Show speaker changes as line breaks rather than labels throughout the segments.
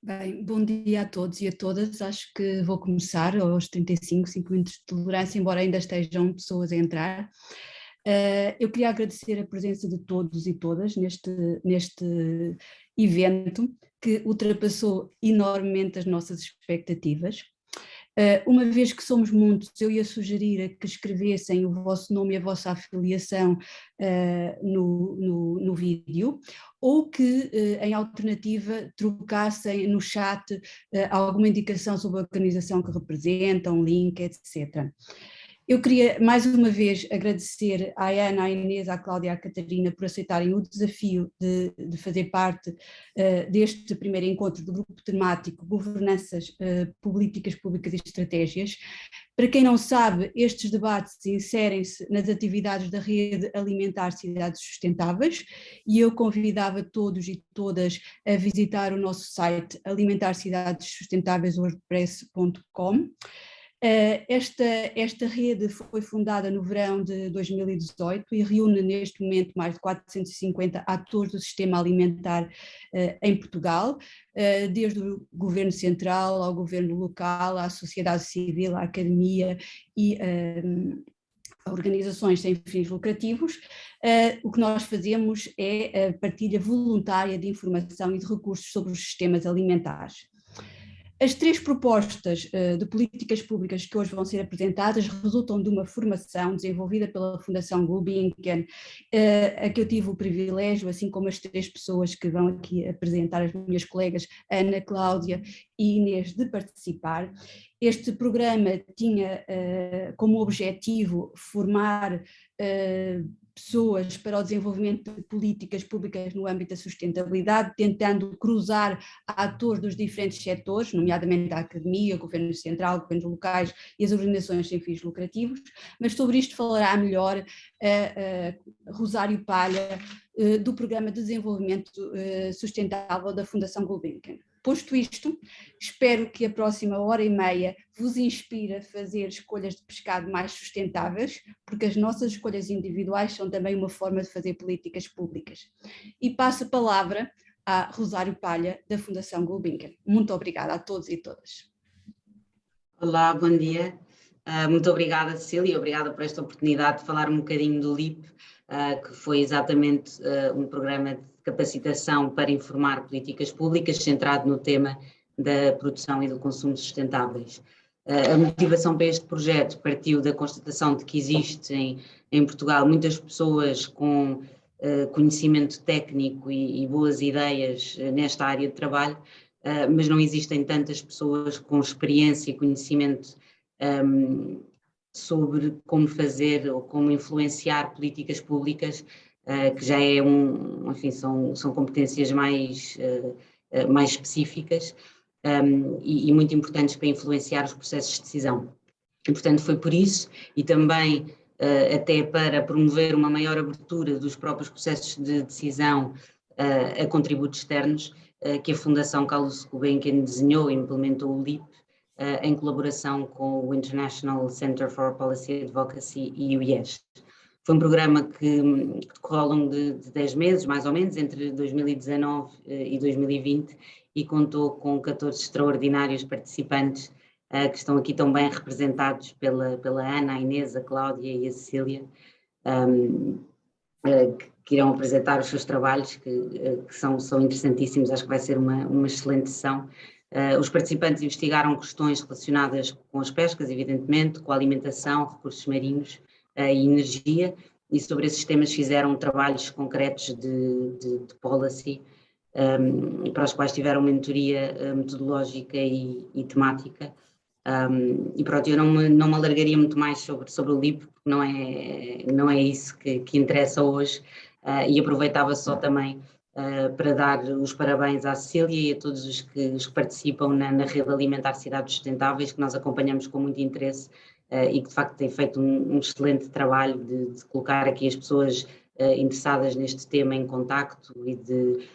Bem, bom dia a todos e a todas. Acho que vou começar aos 35 minutos de tolerância, embora ainda estejam pessoas a entrar. Eu queria agradecer a presença de todos e todas neste evento que ultrapassou enormemente as nossas expectativas. Uma vez que somos muitos, eu ia sugerir que escrevessem o vosso nome e a vossa afiliação no vídeo, ou que, em alternativa, trocassem no chat alguma indicação sobre a organização que representam, link, etc. Eu queria mais uma vez agradecer à Ana, à Inês, à Cláudia e à Catarina por aceitarem o desafio de fazer parte deste primeiro encontro do grupo temático Governanças, Políticas Públicas e Estratégias. Para quem não sabe, estes debates inserem-se nas atividades da Rede Alimentar Cidades Sustentáveis e eu convidava todos e todas a visitar o nosso site alimentarcidadessustentáveis.wordpress.com. Esta rede foi fundada no verão de 2018 e reúne neste momento mais de 450 atores do sistema alimentar em Portugal, desde o governo central ao governo local, à sociedade civil, à academia e organizações sem fins lucrativos. O que nós fazemos é a partilha voluntária de informação e de recursos sobre os sistemas alimentares. As três propostas de políticas públicas que hoje vão ser apresentadas resultam de uma formação desenvolvida pela Fundação Gulbenkian, a que eu tive o privilégio, assim como as três pessoas que vão aqui apresentar, as minhas colegas Ana, Cláudia e Inês, de participar. Este programa tinha como objetivo formar pessoas para o desenvolvimento de políticas públicas no âmbito da sustentabilidade, tentando cruzar atores dos diferentes setores, nomeadamente a academia, o governo central, governos locais e as organizações sem fins lucrativos, mas sobre isto falará melhor Rosário Palha, do Programa de Desenvolvimento Sustentável da Fundação Gulbenkian. Posto isto, espero que a próxima hora e meia vos inspire a fazer escolhas de pescado mais sustentáveis, porque as nossas escolhas individuais são também uma forma de fazer políticas públicas. E passo a palavra a Rosário Palha, da Fundação Gulbenkian. Muito obrigada a todos e todas.
Olá, bom dia. Muito obrigada, Cecília, obrigada por esta oportunidade de falar um bocadinho do LIP, que foi exatamente um programa de capacitação para informar políticas públicas centrado no tema da produção e do consumo sustentáveis. A motivação para este projeto partiu da constatação de que existem em Portugal muitas pessoas com conhecimento técnico e boas ideias nesta área de trabalho, mas não existem tantas pessoas com experiência e conhecimento sobre como fazer ou como influenciar políticas públicas, que já é enfim, são competências mais específicas e muito importantes para influenciar os processos de decisão. E, portanto, foi por isso e também até para promover uma maior abertura dos próprios processos de decisão a contributos externos, que a Fundação Carlos Gulbenkian desenhou e implementou o LIP em colaboração com o International Center for Policy Advocacy e o IES. Foi um programa que decorreu ao longo de 10 meses, mais ou menos, entre 2019 e 2020, e contou com 14 extraordinários participantes que estão aqui tão bem representados pela Ana, a Inês, a Cláudia e a Cecília, que irão apresentar os seus trabalhos, que são interessantíssimos. Acho que vai ser uma excelente sessão. Os participantes investigaram questões relacionadas com as pescas, evidentemente, com a alimentação, recursos marinhos e energia, e sobre esses temas fizeram trabalhos concretos de policy, para os quais tiveram mentoria metodológica e temática. E pronto, eu não me alargaria muito mais sobre o LIP, porque não é isso que interessa hoje, e aproveitava só também para dar os parabéns à Cecília e a todos os que participam na Rede Alimentar Cidades Sustentáveis, que nós acompanhamos com muito interesse e que de facto tem feito um excelente trabalho de colocar aqui as pessoas interessadas neste tema em contacto e de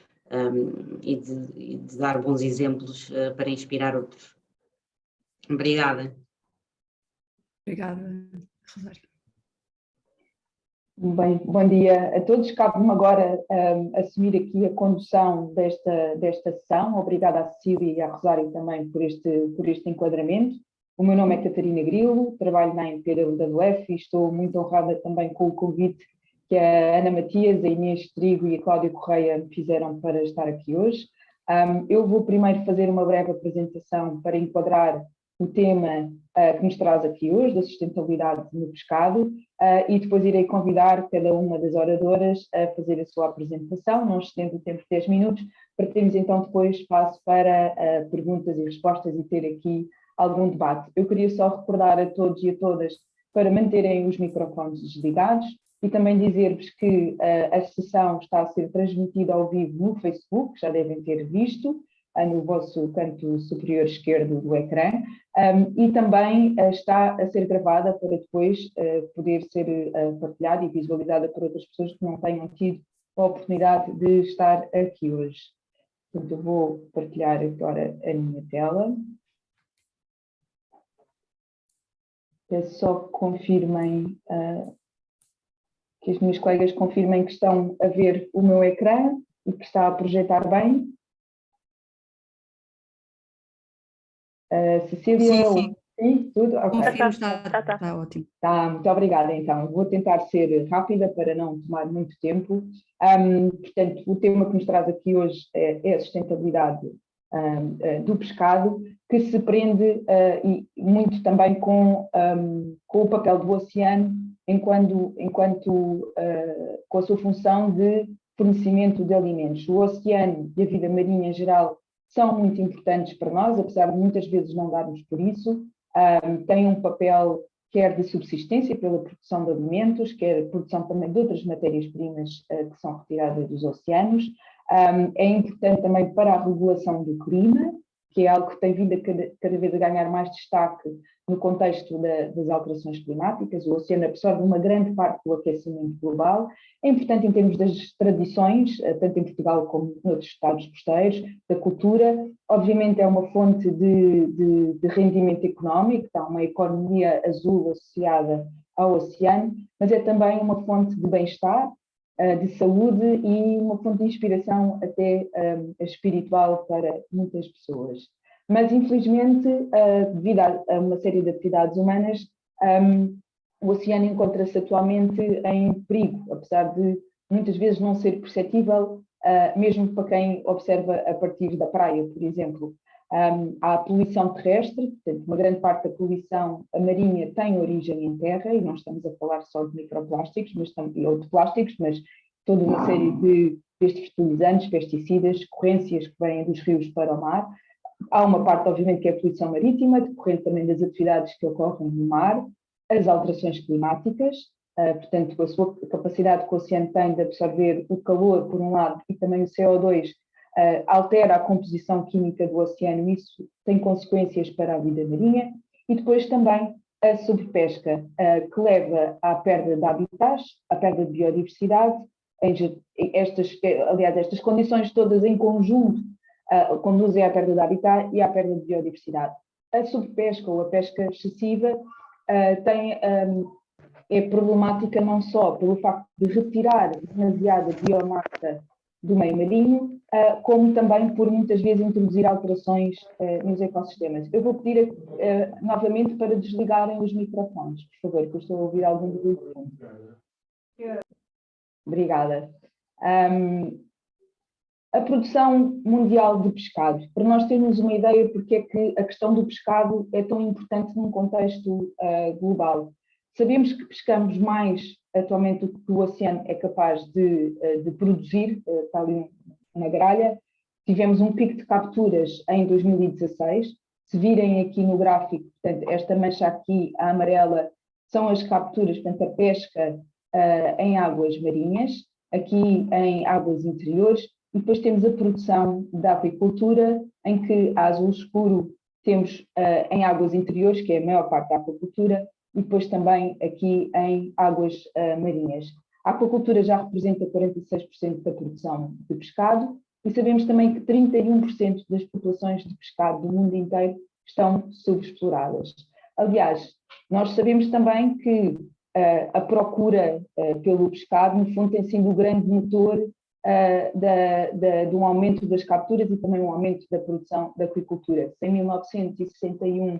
dar bons exemplos para inspirar outros. Obrigada.
Obrigada, Rosário.
Bem, bom dia a todos. Cabe-me agora assumir aqui a condução desta sessão. Obrigada à Cecília e à Rosário também por este enquadramento. O meu nome é Catarina Grilo, trabalho na MPWF e estou muito honrada também com o convite que a Ana Matias, a Inês Trigo e a Cláudia Correia me fizeram para estar aqui hoje. Eu vou primeiro fazer uma breve apresentação para enquadrar o tema que nos traz aqui hoje, da sustentabilidade no pescado, e depois irei convidar cada uma das oradoras a fazer a sua apresentação, não excedendo o tempo de 10 minutos, para termos então depois espaço para perguntas e respostas e ter aqui algum debate. Eu queria só recordar a todos e a todas para manterem os microfones desligados e também dizer-vos que a sessão está a ser transmitida ao vivo no Facebook, já devem ter visto, no vosso canto superior esquerdo do ecrã, e também está a ser gravada para depois poder ser partilhada e visualizada por outras pessoas que não tenham tido a oportunidade de estar aqui hoje. Portanto, eu vou partilhar agora a minha tela. Peço só que confirmem, que as minhas colegas confirmem que estão a ver o meu ecrã e que está a projetar bem. Cecília?
Sim.
Sim, tudo? Ok.
Confirmo, está ótimo.
Tá, muito obrigada então. Vou tentar ser rápida para não tomar muito tempo. Portanto, o tema que nos traz aqui hoje é a sustentabilidade do pescado, que se prende e muito também com o papel do oceano enquanto com a sua função de fornecimento de alimentos. O oceano e a vida marinha em geral são muito importantes para nós, apesar de muitas vezes não darmos por isso. Têm um papel quer de subsistência pela produção de alimentos, quer produção também de outras matérias-primas que são retiradas dos oceanos. É importante também para a regulação do clima, que é algo que tem vindo cada vez a ganhar mais destaque no contexto das alterações climáticas. O oceano absorve uma grande parte do aquecimento global. É importante em termos das tradições, tanto em Portugal como noutros estados costeiros, da cultura. Obviamente é uma fonte de rendimento económico, há uma economia azul associada ao oceano, mas é também uma fonte de bem-estar, de saúde e uma fonte de inspiração até espiritual para muitas pessoas. Mas, infelizmente, devido a uma série de atividades humanas, o oceano encontra-se atualmente em perigo, apesar de muitas vezes não ser perceptível, mesmo para quem observa a partir da praia, por exemplo. Há a poluição terrestre, portanto, uma grande parte da poluição marinha tem origem em terra, e não estamos a falar só de microplásticos ou de plásticos, mas toda uma série destes fertilizantes, pesticidas, escorrências que vêm dos rios para o mar. Há uma parte, obviamente, que é a poluição marítima, decorrente também das atividades que ocorrem no mar, as alterações climáticas, portanto, a sua capacidade que o oceano tem de absorver o calor, por um lado, e também o CO2, altera a composição química do oceano, e isso tem consequências para a vida marinha, e depois também a sobrepesca, que leva à perda de habitats, à perda de biodiversidade. Estas condições todas em conjunto conduzem à perda de habitat e à perda de biodiversidade. A sobrepesca ou a pesca excessiva é problemática não só pelo facto de retirar demasiada biomassa do meio marinho, como também por muitas vezes introduzir alterações nos ecossistemas. Eu vou pedir novamente para desligarem os microfones, por favor, que eu estou a ouvir algum ruído. Obrigada. A produção mundial de pescado, para nós termos uma ideia porque é que a questão do pescado é tão importante num contexto global. Sabemos que pescamos mais atualmente do que o oceano é capaz de produzir, está ali uma gralha. Tivemos um pico de capturas em 2016. Se virem aqui no gráfico, portanto, esta mancha aqui, a amarela, são as capturas, portanto, a pesca em águas marinhas, aqui em águas interiores, e depois temos a produção da apicultura, em que a azul escuro temos em águas interiores, que é a maior parte da apicultura, e depois também aqui em águas marinhas. A aquacultura já representa 46% da produção de pescado, e sabemos também que 31% das populações de pescado do mundo inteiro estão subexploradas. Aliás, nós sabemos também que a procura pelo pescado, no fundo, tem sido o grande motor de um aumento das capturas e também um aumento da produção da aquicultura. Se em 1961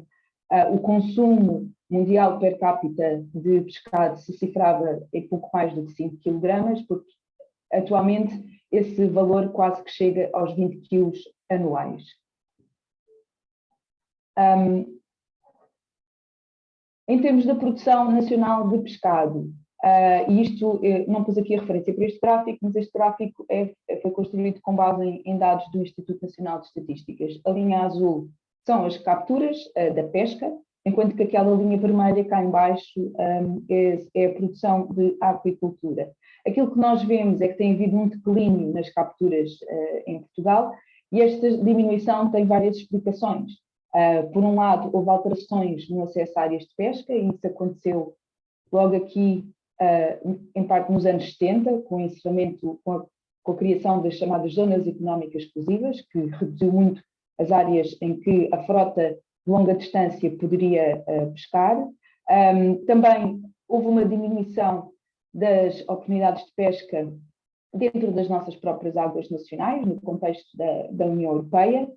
o consumo mundial per capita de pescado se cifrava em pouco mais do que 5 kg, porque atualmente esse valor quase que chega aos 20 kg anuais. Em termos da produção nacional de pescado, e isto, não pus aqui a referência para este gráfico, mas este gráfico foi construído com base em dados do Instituto Nacional de Estatísticas. A linha azul são as capturas da pesca, enquanto que aquela linha vermelha cá em baixo é a produção de aquicultura. Aquilo que nós vemos é que tem havido um declínio nas capturas em Portugal, e esta diminuição tem várias explicações. Por um lado, houve alterações no acesso a áreas de pesca, e isso aconteceu logo aqui, em parte nos anos 70, com o encerramento, com a criação das chamadas zonas económicas exclusivas, que reduziu muito as áreas em que a frota de longa distância poderia pescar. Também houve uma diminuição das oportunidades de pesca dentro das nossas próprias águas nacionais, no contexto da União Europeia.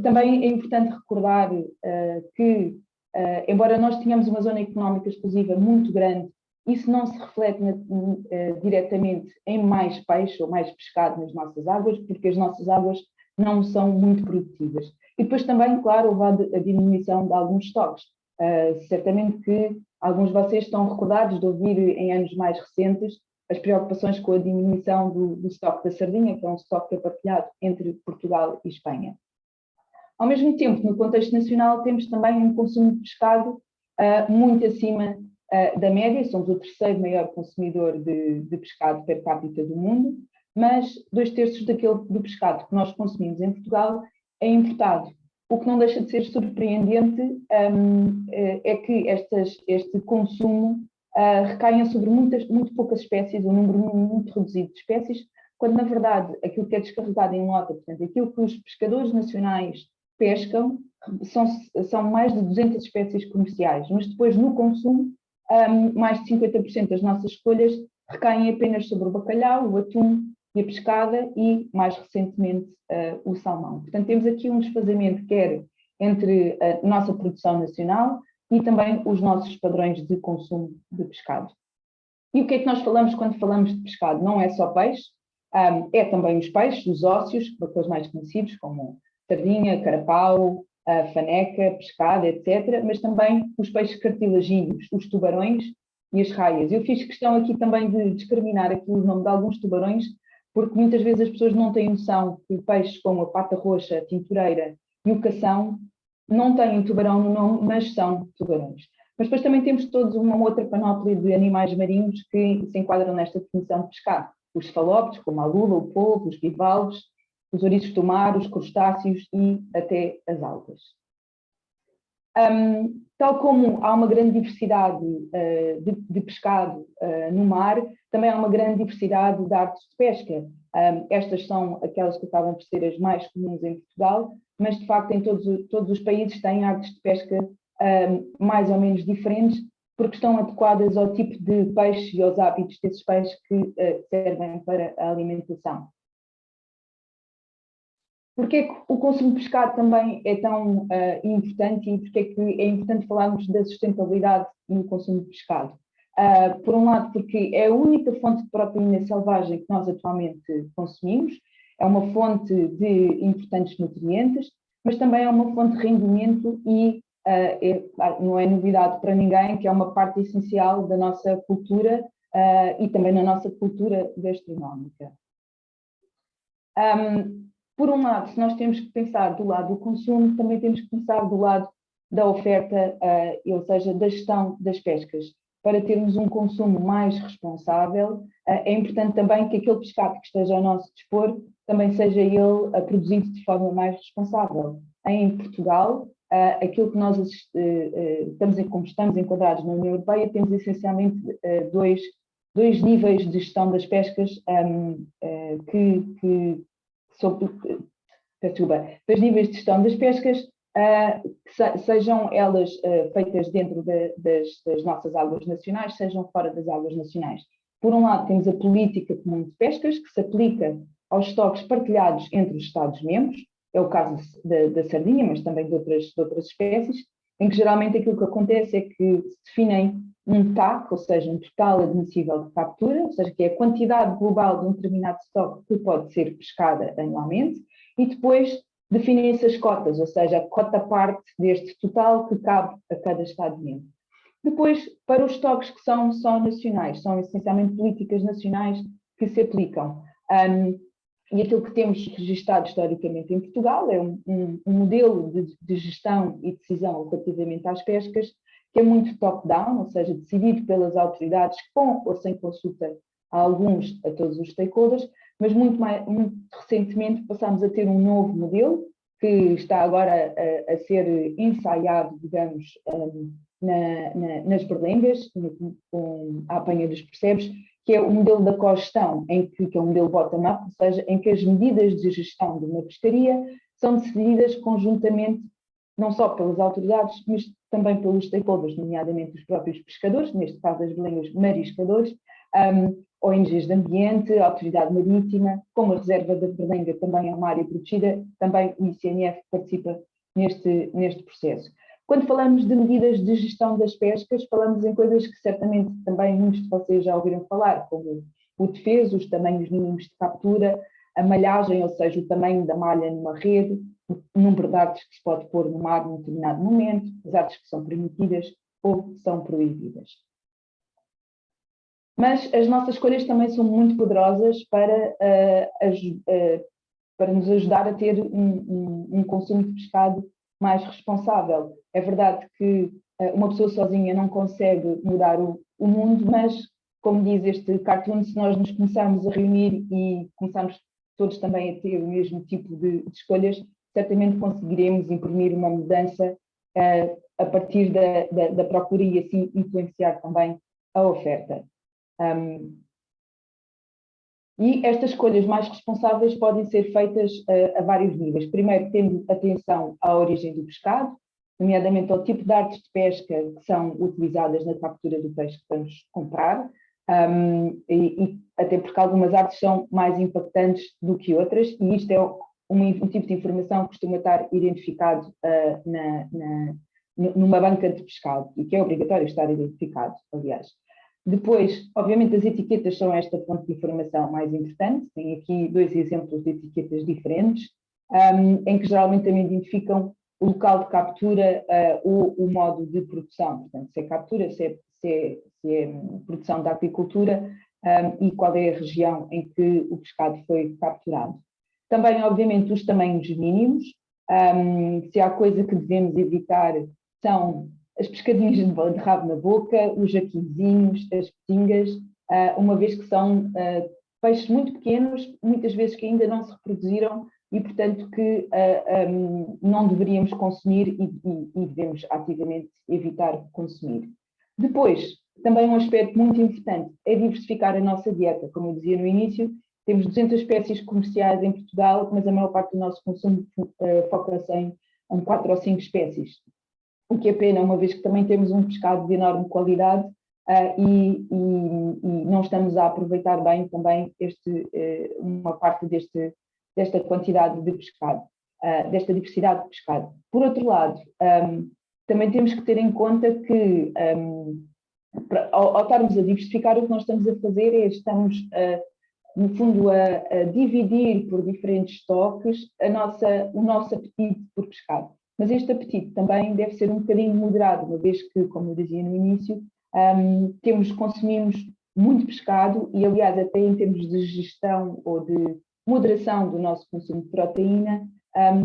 Também é importante recordar que, embora nós tenhamos uma zona económica exclusiva muito grande, isso não se reflete diretamente em mais peixe ou mais pescado nas nossas águas, porque as nossas águas não são muito produtivas. E depois também, claro, houve a diminuição de alguns estoques. Certamente que alguns de vocês estão recordados de ouvir em anos mais recentes as preocupações com a diminuição do estoque da sardinha, que é um estoque que é partilhado entre Portugal e Espanha. Ao mesmo tempo, no contexto nacional, temos também um consumo de pescado muito acima da média. Somos o terceiro maior consumidor de pescado per capita do mundo, mas 2/3 do pescado que nós consumimos em Portugal é importado. O que não deixa de ser surpreendente é que este consumo recaia sobre muito poucas espécies, um número muito reduzido de espécies, quando na verdade aquilo que é descarregado em lota, portanto aquilo que os pescadores nacionais pescam, são mais de 200 espécies comerciais, mas depois no consumo mais de 50% das nossas escolhas recaem apenas sobre o bacalhau, o atum e a pescada e, mais recentemente, o salmão. Portanto, temos aqui um desfazamento quer entre a nossa produção nacional e também os nossos padrões de consumo de pescado. E o que é que nós falamos quando falamos de pescado? Não é só peixe, é também os peixes, os ósseos, aqueles mais conhecidos como sardinha, carapau, faneca, pescada, etc., mas também os peixes cartilagíneos, os tubarões e as raias. Eu fiz questão aqui também de discriminar aqui o nome de alguns tubarões, porque muitas vezes as pessoas não têm noção que peixes como a pata roxa, a tintureira e o cação não têm tubarão no nome, mas são tubarões. Mas depois também temos todos uma outra panóplia de animais marinhos que se enquadram nesta definição de pescado. Os cefalópodes, como a lula, o polvo, os bivalves, os ouriços do mar, os crustáceos e até as algas. Tal como há uma grande diversidade de pescado no mar, também há uma grande diversidade de artes de pesca. Estas são aquelas que acabam por ser as mais comuns em Portugal, mas de facto em todos os países têm artes de pesca mais ou menos diferentes, porque estão adequadas ao tipo de peixe e aos hábitos desses peixes que servem para a alimentação. Porquê é que o consumo de pescado também é tão importante e porquê é que é importante falarmos da sustentabilidade no consumo de pescado? Por um lado, porque é a única fonte de proteína selvagem que nós atualmente consumimos, é uma fonte de importantes nutrientes, mas também é uma fonte de rendimento e não é novidade para ninguém que é uma parte essencial da nossa cultura e também na nossa cultura gastronómica. Por um lado, se nós temos que pensar do lado do consumo, também temos que pensar do lado da oferta, ou seja, da gestão das pescas. Para termos um consumo mais responsável, é importante também que aquele pescado que esteja ao nosso dispor também seja ele produzido de forma mais responsável. Em Portugal, aquilo que nós como estamos enquadrados na União Europeia, temos essencialmente dois níveis de gestão das pescas dois níveis de gestão das pescas sejam elas feitas dentro das nossas águas nacionais, sejam fora das águas nacionais. Por um lado, temos a política comum de pescas, que se aplica aos estoques partilhados entre os Estados-membros, é o caso da sardinha, mas também de outras espécies, em que geralmente aquilo que acontece é que se definem um TAC, ou seja, um total admissível de captura, ou seja, que é a quantidade global de um determinado estoque que pode ser pescada anualmente, e depois definem-se as cotas, ou seja, a cota parte deste total que cabe a cada Estado-membro. Depois, para os estoques que são só nacionais, são essencialmente políticas nacionais que se aplicam. E aquilo que temos registado historicamente em Portugal é um modelo de gestão e decisão relativamente às pescas que é muito top-down, ou seja, decidido pelas autoridades com ou sem consulta a todos os stakeholders, mas muito recentemente passámos a ter um novo modelo que está agora a ser ensaiado, digamos, nas berlengas, com a apanha dos percebes, que é o modelo da cogestão, que é um modelo bottom-up, ou seja, em que as medidas de gestão de uma pescaria são decididas conjuntamente, não só pelas autoridades, mas também pelos stakeholders, nomeadamente os próprios pescadores, neste caso as berlengas mariscadores, ONGs de ambiente, a autoridade marítima, como a reserva da berlenga também é uma área protegida, também o ICNF participa neste processo. Quando falamos de medidas de gestão das pescas, falamos em coisas que certamente também muitos de vocês já ouviram falar, como o defeso, os tamanhos mínimos de captura, a malhagem, ou seja, o tamanho da malha numa rede, o número de artes que se pode pôr no mar num determinado momento, as artes que são permitidas ou são proibidas. Mas as nossas escolhas também são muito poderosas para nos ajudar a ter um consumo de pescado mais responsável. É verdade que uma pessoa sozinha não consegue mudar o mundo, mas, como diz este cartoon, se nós nos começarmos a reunir e começarmos todos também a ter o mesmo tipo de escolhas, certamente conseguiremos imprimir uma mudança a partir da procura e assim influenciar também a oferta. E estas escolhas mais responsáveis podem ser feitas a vários níveis. Primeiro, tendo atenção à origem do pescado, nomeadamente ao tipo de artes de pesca que são utilizadas na captura do peixe que vamos comprar, e até porque algumas artes são mais impactantes do que outras, e isto é um tipo de informação que costuma estar identificado numa banca de pescado, e que é obrigatório estar identificado, aliás. Depois, obviamente, as etiquetas são esta fonte de informação mais importante. Tem aqui 2 exemplos de etiquetas diferentes, em que geralmente também identificam o local de captura ou o modo de produção. Portanto, se é captura, se é produção da aquicultura e qual é a região em que o pescado foi capturado. Também, obviamente, os tamanhos mínimos. Se há coisa que devemos evitar são as pescadinhas de rabo na boca, os jaquinzinhos, as petingas, uma vez que são peixes muito pequenos, muitas vezes que ainda não se reproduziram e, portanto, que não deveríamos consumir e devemos ativamente evitar consumir. Depois, também um aspecto muito importante é diversificar a nossa dieta. Como eu dizia no início, temos 200 espécies comerciais em Portugal, mas a maior parte do nosso consumo foca-se em 4 ou 5 espécies. O que é pena, uma vez que também temos um pescado de enorme qualidade e não estamos a aproveitar bem também uma parte desta quantidade de pescado, desta diversidade de pescado. Por outro lado, também temos que ter em conta que, ao estarmos a diversificar, o que nós estamos a fazer é, no fundo, a dividir por diferentes estoques o nosso apetite por pescado. Mas este apetite também deve ser um bocadinho moderado, uma vez que, como eu dizia no início, consumimos muito pescado e, aliás, até em termos de gestão ou de moderação do nosso consumo de proteína,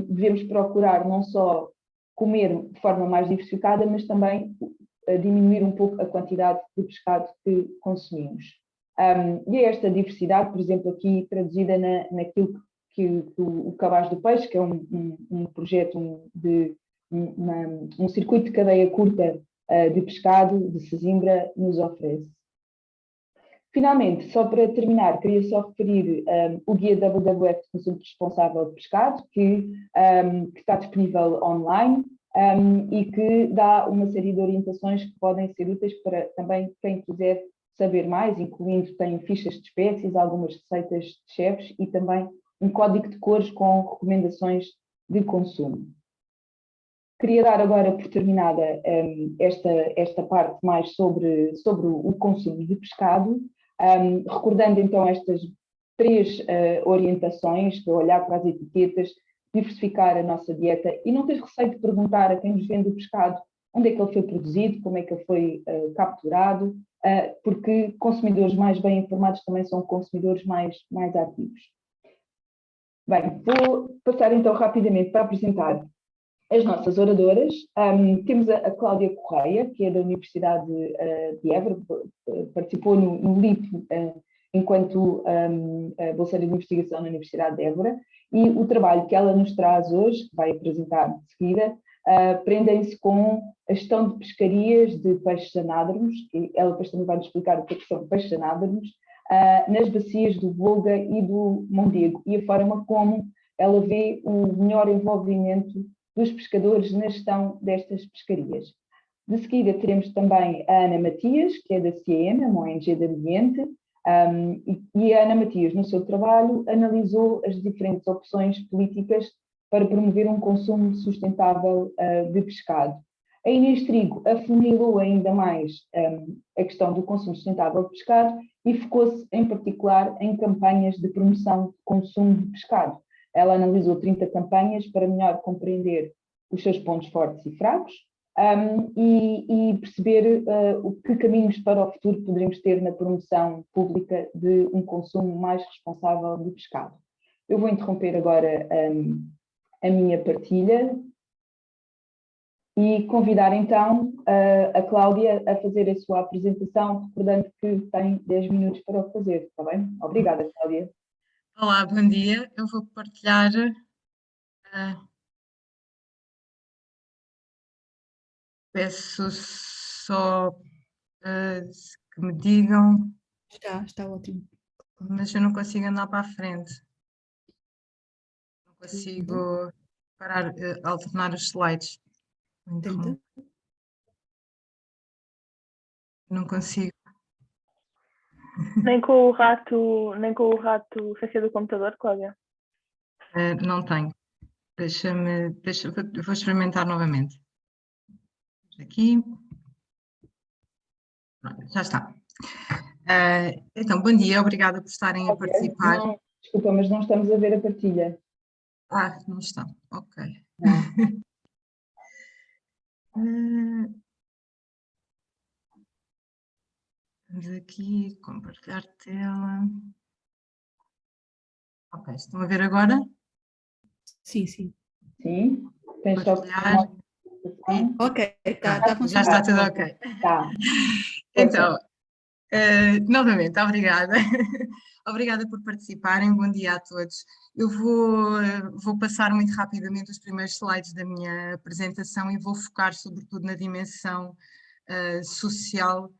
devemos procurar não só comer de forma mais diversificada, mas também diminuir um pouco a quantidade de pescado que consumimos. E é esta diversidade, por exemplo, aqui traduzida naquilo que o Cabaz do Peixe, que é um projeto um circuito de cadeia curta de pescado de Sesimbra, nos oferece. Finalmente, só para terminar, queria só referir o guia WWF de consumo responsável de pescado, que está disponível online e que dá uma série de orientações que podem ser úteis para também quem quiser saber mais, incluindo tem fichas de espécies, algumas receitas de chefes e também um código de cores com recomendações de consumo. Queria dar agora por terminada esta parte mais sobre o consumo de pescado, recordando então estas 3 orientações, de olhar para as etiquetas, diversificar a nossa dieta e não ter receio de perguntar a quem nos vende o pescado onde é que ele foi produzido, como é que ele foi capturado, porque consumidores mais bem informados também são consumidores mais ativos. Bem, vou passar então rapidamente para apresentar as nossas oradoras. Temos a Cláudia Correia, que é da Universidade de Évora, participou no LIP enquanto bolseira de investigação na Universidade de Évora, e o trabalho que ela nos traz hoje, que vai apresentar de seguida, prendem-se com a gestão de pescarias de peixes anádromos, e ela depois também vai nos explicar o que são peixes anádromos, nas bacias do Volga e do Mondego, e a forma como ela vê o melhor envolvimento dos pescadores na gestão destas pescarias. De seguida teremos também a Ana Matias, que é da CIEM, uma ONG de ambiente, e a Ana Matias, no seu trabalho, analisou as diferentes opções políticas para promover um consumo sustentável de pescado. A Inês Trigo afunilou ainda mais a questão do consumo sustentável de pescado e focou-se em particular em campanhas de promoção de consumo de pescado. Ela analisou 30 campanhas para melhor compreender os seus pontos fortes e fracos e perceber que caminhos para o futuro poderemos ter na promoção pública de um consumo mais responsável de pescado. Eu vou interromper agora a minha partilha e convidar então a Cláudia a fazer a sua apresentação, recordando que tem 10 minutos para o fazer, está bem? Obrigada, Cláudia.
Olá, bom dia. Eu vou partilhar. Peço só que me digam.
Está ótimo.
Mas eu não consigo andar para a frente. Não consigo parar, alternar os slides.
Tenta.
Não consigo.
Nem com o rato CC do computador, Cláudia?
Não tenho. Vou experimentar novamente. Aqui. Pronto, já está. Então, bom dia, obrigada por estarem a participar.
Não, desculpa, mas não estamos a ver a partilha.
Não está, ok. Vamos aqui, compartilhar tela. Ok, estão a ver agora?
Sim, sim.
Sim, tens só que...
Ok, está funcionando.
Já está tudo ok.
Tá.
Então, novamente, obrigada. Obrigada por participarem, bom dia a todos. Eu vou passar muito rapidamente os primeiros slides da minha apresentação e vou focar sobretudo na dimensão social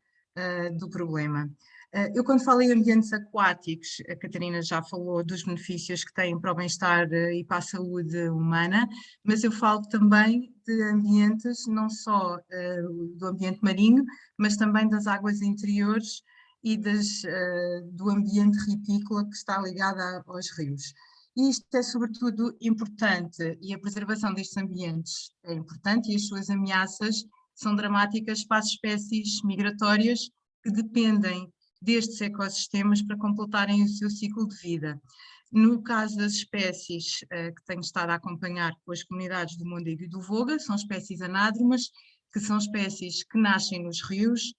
do problema. Eu quando falo em ambientes aquáticos, a Catarina já falou dos benefícios que têm para o bem-estar e para a saúde humana, mas eu falo também de ambientes, não só do ambiente marinho, mas também das águas interiores e do ambiente ripícola que está ligado aos rios. E isto é sobretudo importante, e a preservação destes ambientes é importante, e as suas ameaças são dramáticas para as espécies migratórias que dependem destes ecossistemas para completarem o seu ciclo de vida. No caso das espécies que tenho estado a acompanhar com as comunidades do Mondego e do Volga, são espécies anádromas, que são espécies que nascem nos rios,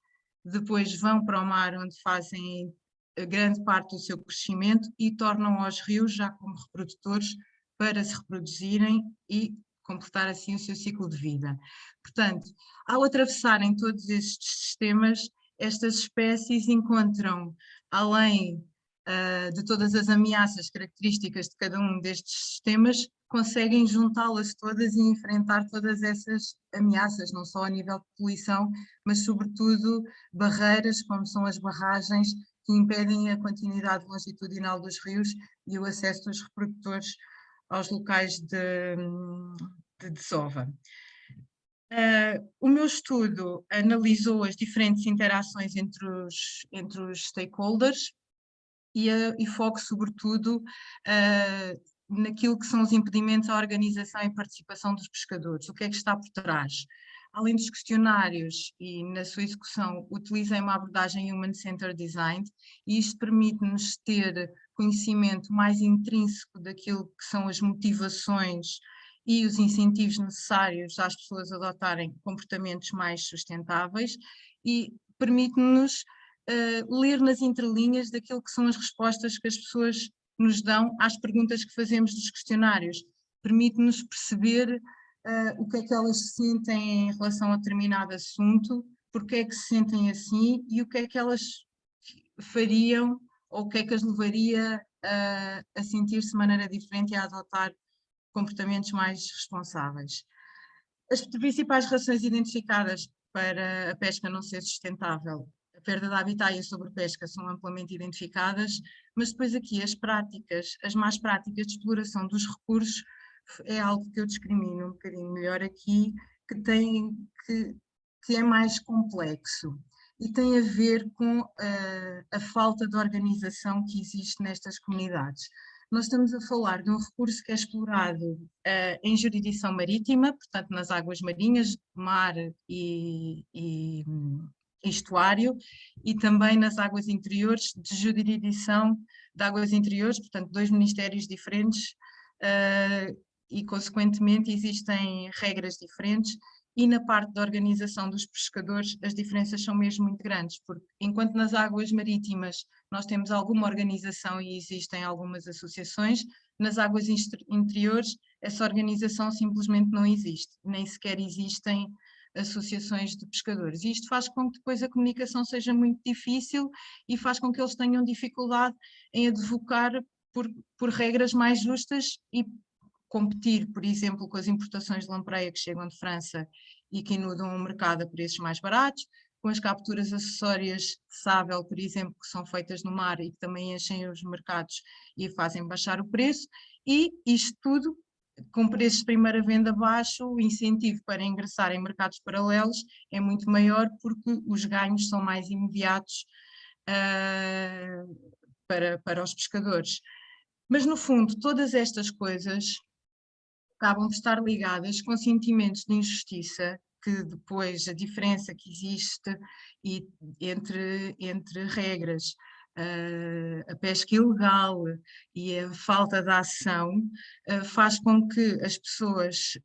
depois vão para o mar onde fazem a grande parte do seu crescimento e tornam aos rios já como reprodutores para se reproduzirem e completar assim o seu ciclo de vida. Portanto, ao atravessarem todos estes sistemas, estas espécies encontram, além de todas as ameaças características de cada um destes sistemas, conseguem juntá-las todas e enfrentar todas essas ameaças, não só a nível de poluição, mas sobretudo barreiras, como são as barragens, que impedem a continuidade longitudinal dos rios e o acesso dos reprodutores aos locais de desova. O meu estudo analisou as diferentes interações entre os stakeholders e foco sobretudo naquilo que são os impedimentos à organização e participação dos pescadores, o que é que está por trás. Além dos questionários e na sua execução, utilizei uma abordagem Human-Centered Design e isto permite-nos ter conhecimento mais intrínseco daquilo que são as motivações e os incentivos necessários às pessoas adotarem comportamentos mais sustentáveis e permite-nos ler nas entrelinhas daquilo que são as respostas que as pessoas nos dão às perguntas que fazemos dos questionários. Permite-nos perceber o que é que elas sentem em relação a determinado assunto, porque é que se sentem assim e o que é que elas fariam ou o que é que as levaria a sentir-se de maneira diferente e a adotar comportamentos mais responsáveis. As principais razões identificadas para a pesca não ser sustentável, a perda de habitat e a sobrepesca são amplamente identificadas, mas depois aqui as más práticas de exploração dos recursos é algo que eu discrimino um bocadinho melhor aqui, que é mais complexo e tem a ver com a falta de organização que existe nestas comunidades. Nós estamos a falar de um recurso que é explorado em jurisdição marítima, portanto nas águas marinhas, mar e estuário, e também nas águas interiores, de jurisdição de águas interiores, portanto 2 ministérios diferentes, e consequentemente existem regras diferentes, e na parte da organização dos pescadores as diferenças são mesmo muito grandes, porque enquanto nas águas marítimas nós temos alguma organização e existem algumas associações, nas águas interiores essa organização simplesmente não existe, nem sequer existem associações de pescadores. E isto faz com que depois a comunicação seja muito difícil e faz com que eles tenham dificuldade em advocar por regras mais justas e competir, por exemplo, com as importações de lampreia que chegam de França e que inundam o mercado a preços mais baratos, com as capturas acessórias de sábel, por exemplo, que são feitas no mar e que também enchem os mercados e fazem baixar o preço, e isto tudo, com preços de primeira venda baixo, o incentivo para ingressar em mercados paralelos é muito maior porque os ganhos são mais imediatos para os pescadores. Mas no fundo, todas estas coisas acabam de estar ligadas com sentimentos de injustiça, que depois a diferença que existe entre regras, a pesca ilegal e a falta de ação, faz com que as pessoas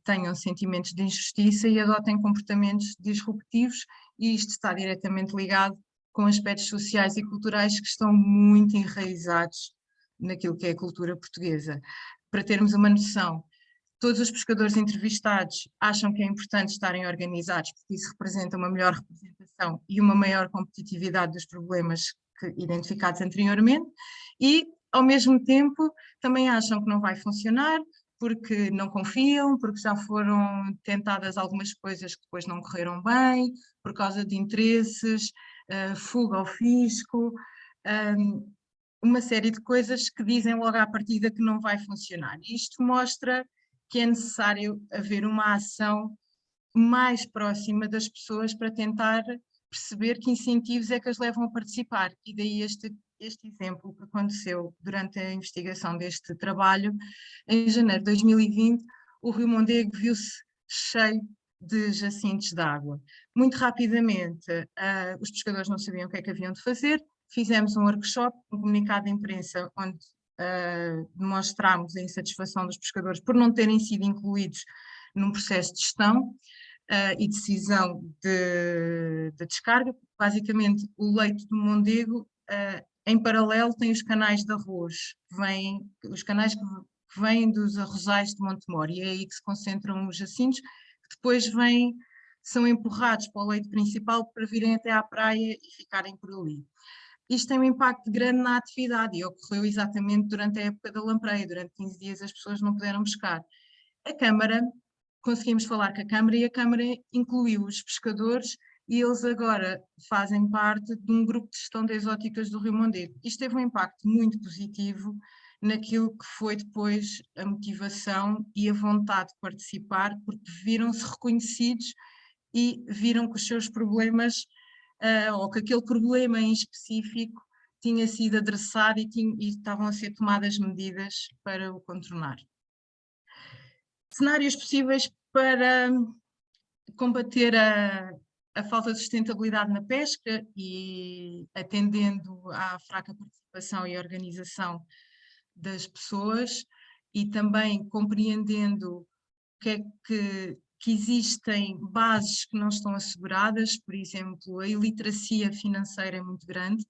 tenham sentimentos de injustiça e adotem comportamentos disruptivos, e isto está diretamente ligado com aspectos sociais e culturais que estão muito enraizados naquilo que é a cultura portuguesa. Para termos uma noção, todos os pescadores entrevistados acham que é importante estarem organizados porque isso representa uma melhor representação e uma maior competitividade dos problemas identificados anteriormente, e ao mesmo tempo também acham que não vai funcionar porque não confiam, porque já foram tentadas algumas coisas que depois não correram bem, por causa de interesses, fuga ao fisco, uma série de coisas que dizem logo à partida que não vai funcionar. Isto mostra que é necessário haver uma ação mais próxima das pessoas para tentar perceber que incentivos é que as levam a participar, e daí este exemplo que aconteceu durante a investigação deste trabalho. Em janeiro de 2020, o Rio Mondego viu-se cheio de jacintos de água. Muito rapidamente, os pescadores não sabiam o que é que haviam de fazer, fizemos um workshop, um comunicado de imprensa, onde demonstrámos a insatisfação dos pescadores por não terem sido incluídos num processo de gestão e decisão de descarga. Basicamente, o leito do Mondego, em paralelo, tem os canais de arroz, os canais que vêm dos arrozais de Montemor, e é aí que se concentram os jacintos, que depois são empurrados para o leito principal para virem até à praia e ficarem por ali. Isto tem um impacto grande na atividade e ocorreu exatamente durante a época da lampreia. Durante 15 dias as pessoas não puderam pescar. A Câmara, conseguimos falar com a Câmara, e a Câmara incluiu os pescadores e eles agora fazem parte de um grupo de gestão de exóticas do Rio Mondego. Isto teve um impacto muito positivo naquilo que foi depois a motivação e a vontade de participar, porque viram-se reconhecidos e viram que os seus problemas, ou que aquele problema em específico tinha sido adressado e estavam a ser tomadas medidas para o contornar. Cenários possíveis para combater a falta de sustentabilidade na pesca e atendendo à fraca participação e organização das pessoas e também compreendendo que existem bases que não estão asseguradas, por exemplo, a iliteracia financeira é muito grande,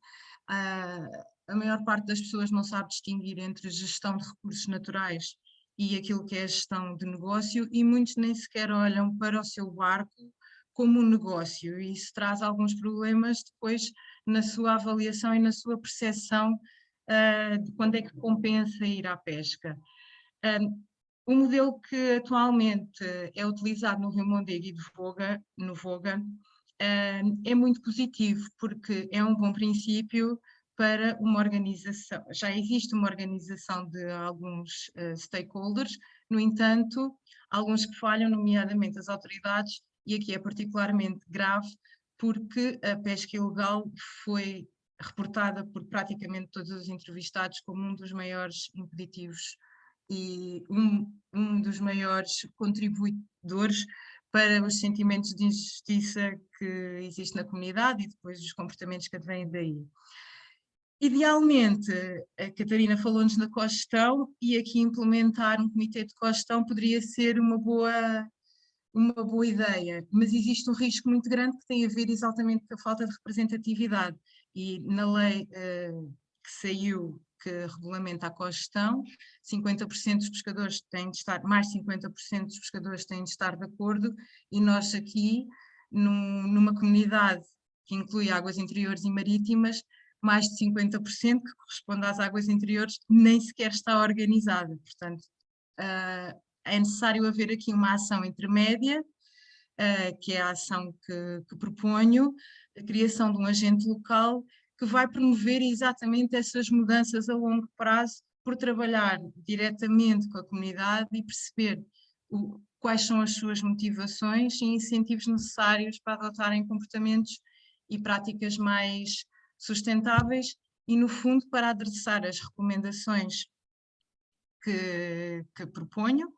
a maior parte das pessoas não sabe distinguir entre gestão de recursos naturais e aquilo que é a gestão de negócio, e muitos nem sequer olham para o seu barco como um negócio, e isso traz alguns problemas depois na sua avaliação e na sua percepção de quando é que compensa ir à pesca. O modelo que atualmente é utilizado no Rio Mondego e no Voga é muito positivo, porque é um bom princípio para uma organização. Já existe uma organização de alguns stakeholders, no entanto, alguns que falham, nomeadamente as autoridades, e aqui é particularmente grave, porque a pesca ilegal foi reportada por praticamente todos os entrevistados como um dos maiores impeditivos e um dos maiores contribuidores para os sentimentos de injustiça que existe na comunidade e depois os comportamentos que advêm daí. Idealmente, a Catarina falou-nos da cogestão, e aqui implementar um comitê de cogestão poderia ser uma boa ideia, mas existe um risco muito grande que tem a ver exatamente com a falta de representatividade, e na lei que saiu, que regulamenta a cogestão, 50% dos pescadores têm de estar, mais 50% dos pescadores têm de estar de acordo, e nós aqui, numa comunidade que inclui águas interiores e marítimas, mais de 50% que corresponde às águas interiores nem sequer está organizada. Portanto, é necessário haver aqui uma ação intermédia, que é a ação que proponho, a criação de um agente local que vai promover exatamente essas mudanças a longo prazo, por trabalhar diretamente com a comunidade e perceber quais são as suas motivações e incentivos necessários para adotarem comportamentos e práticas mais sustentáveis e, no fundo, para adressar as recomendações que proponho,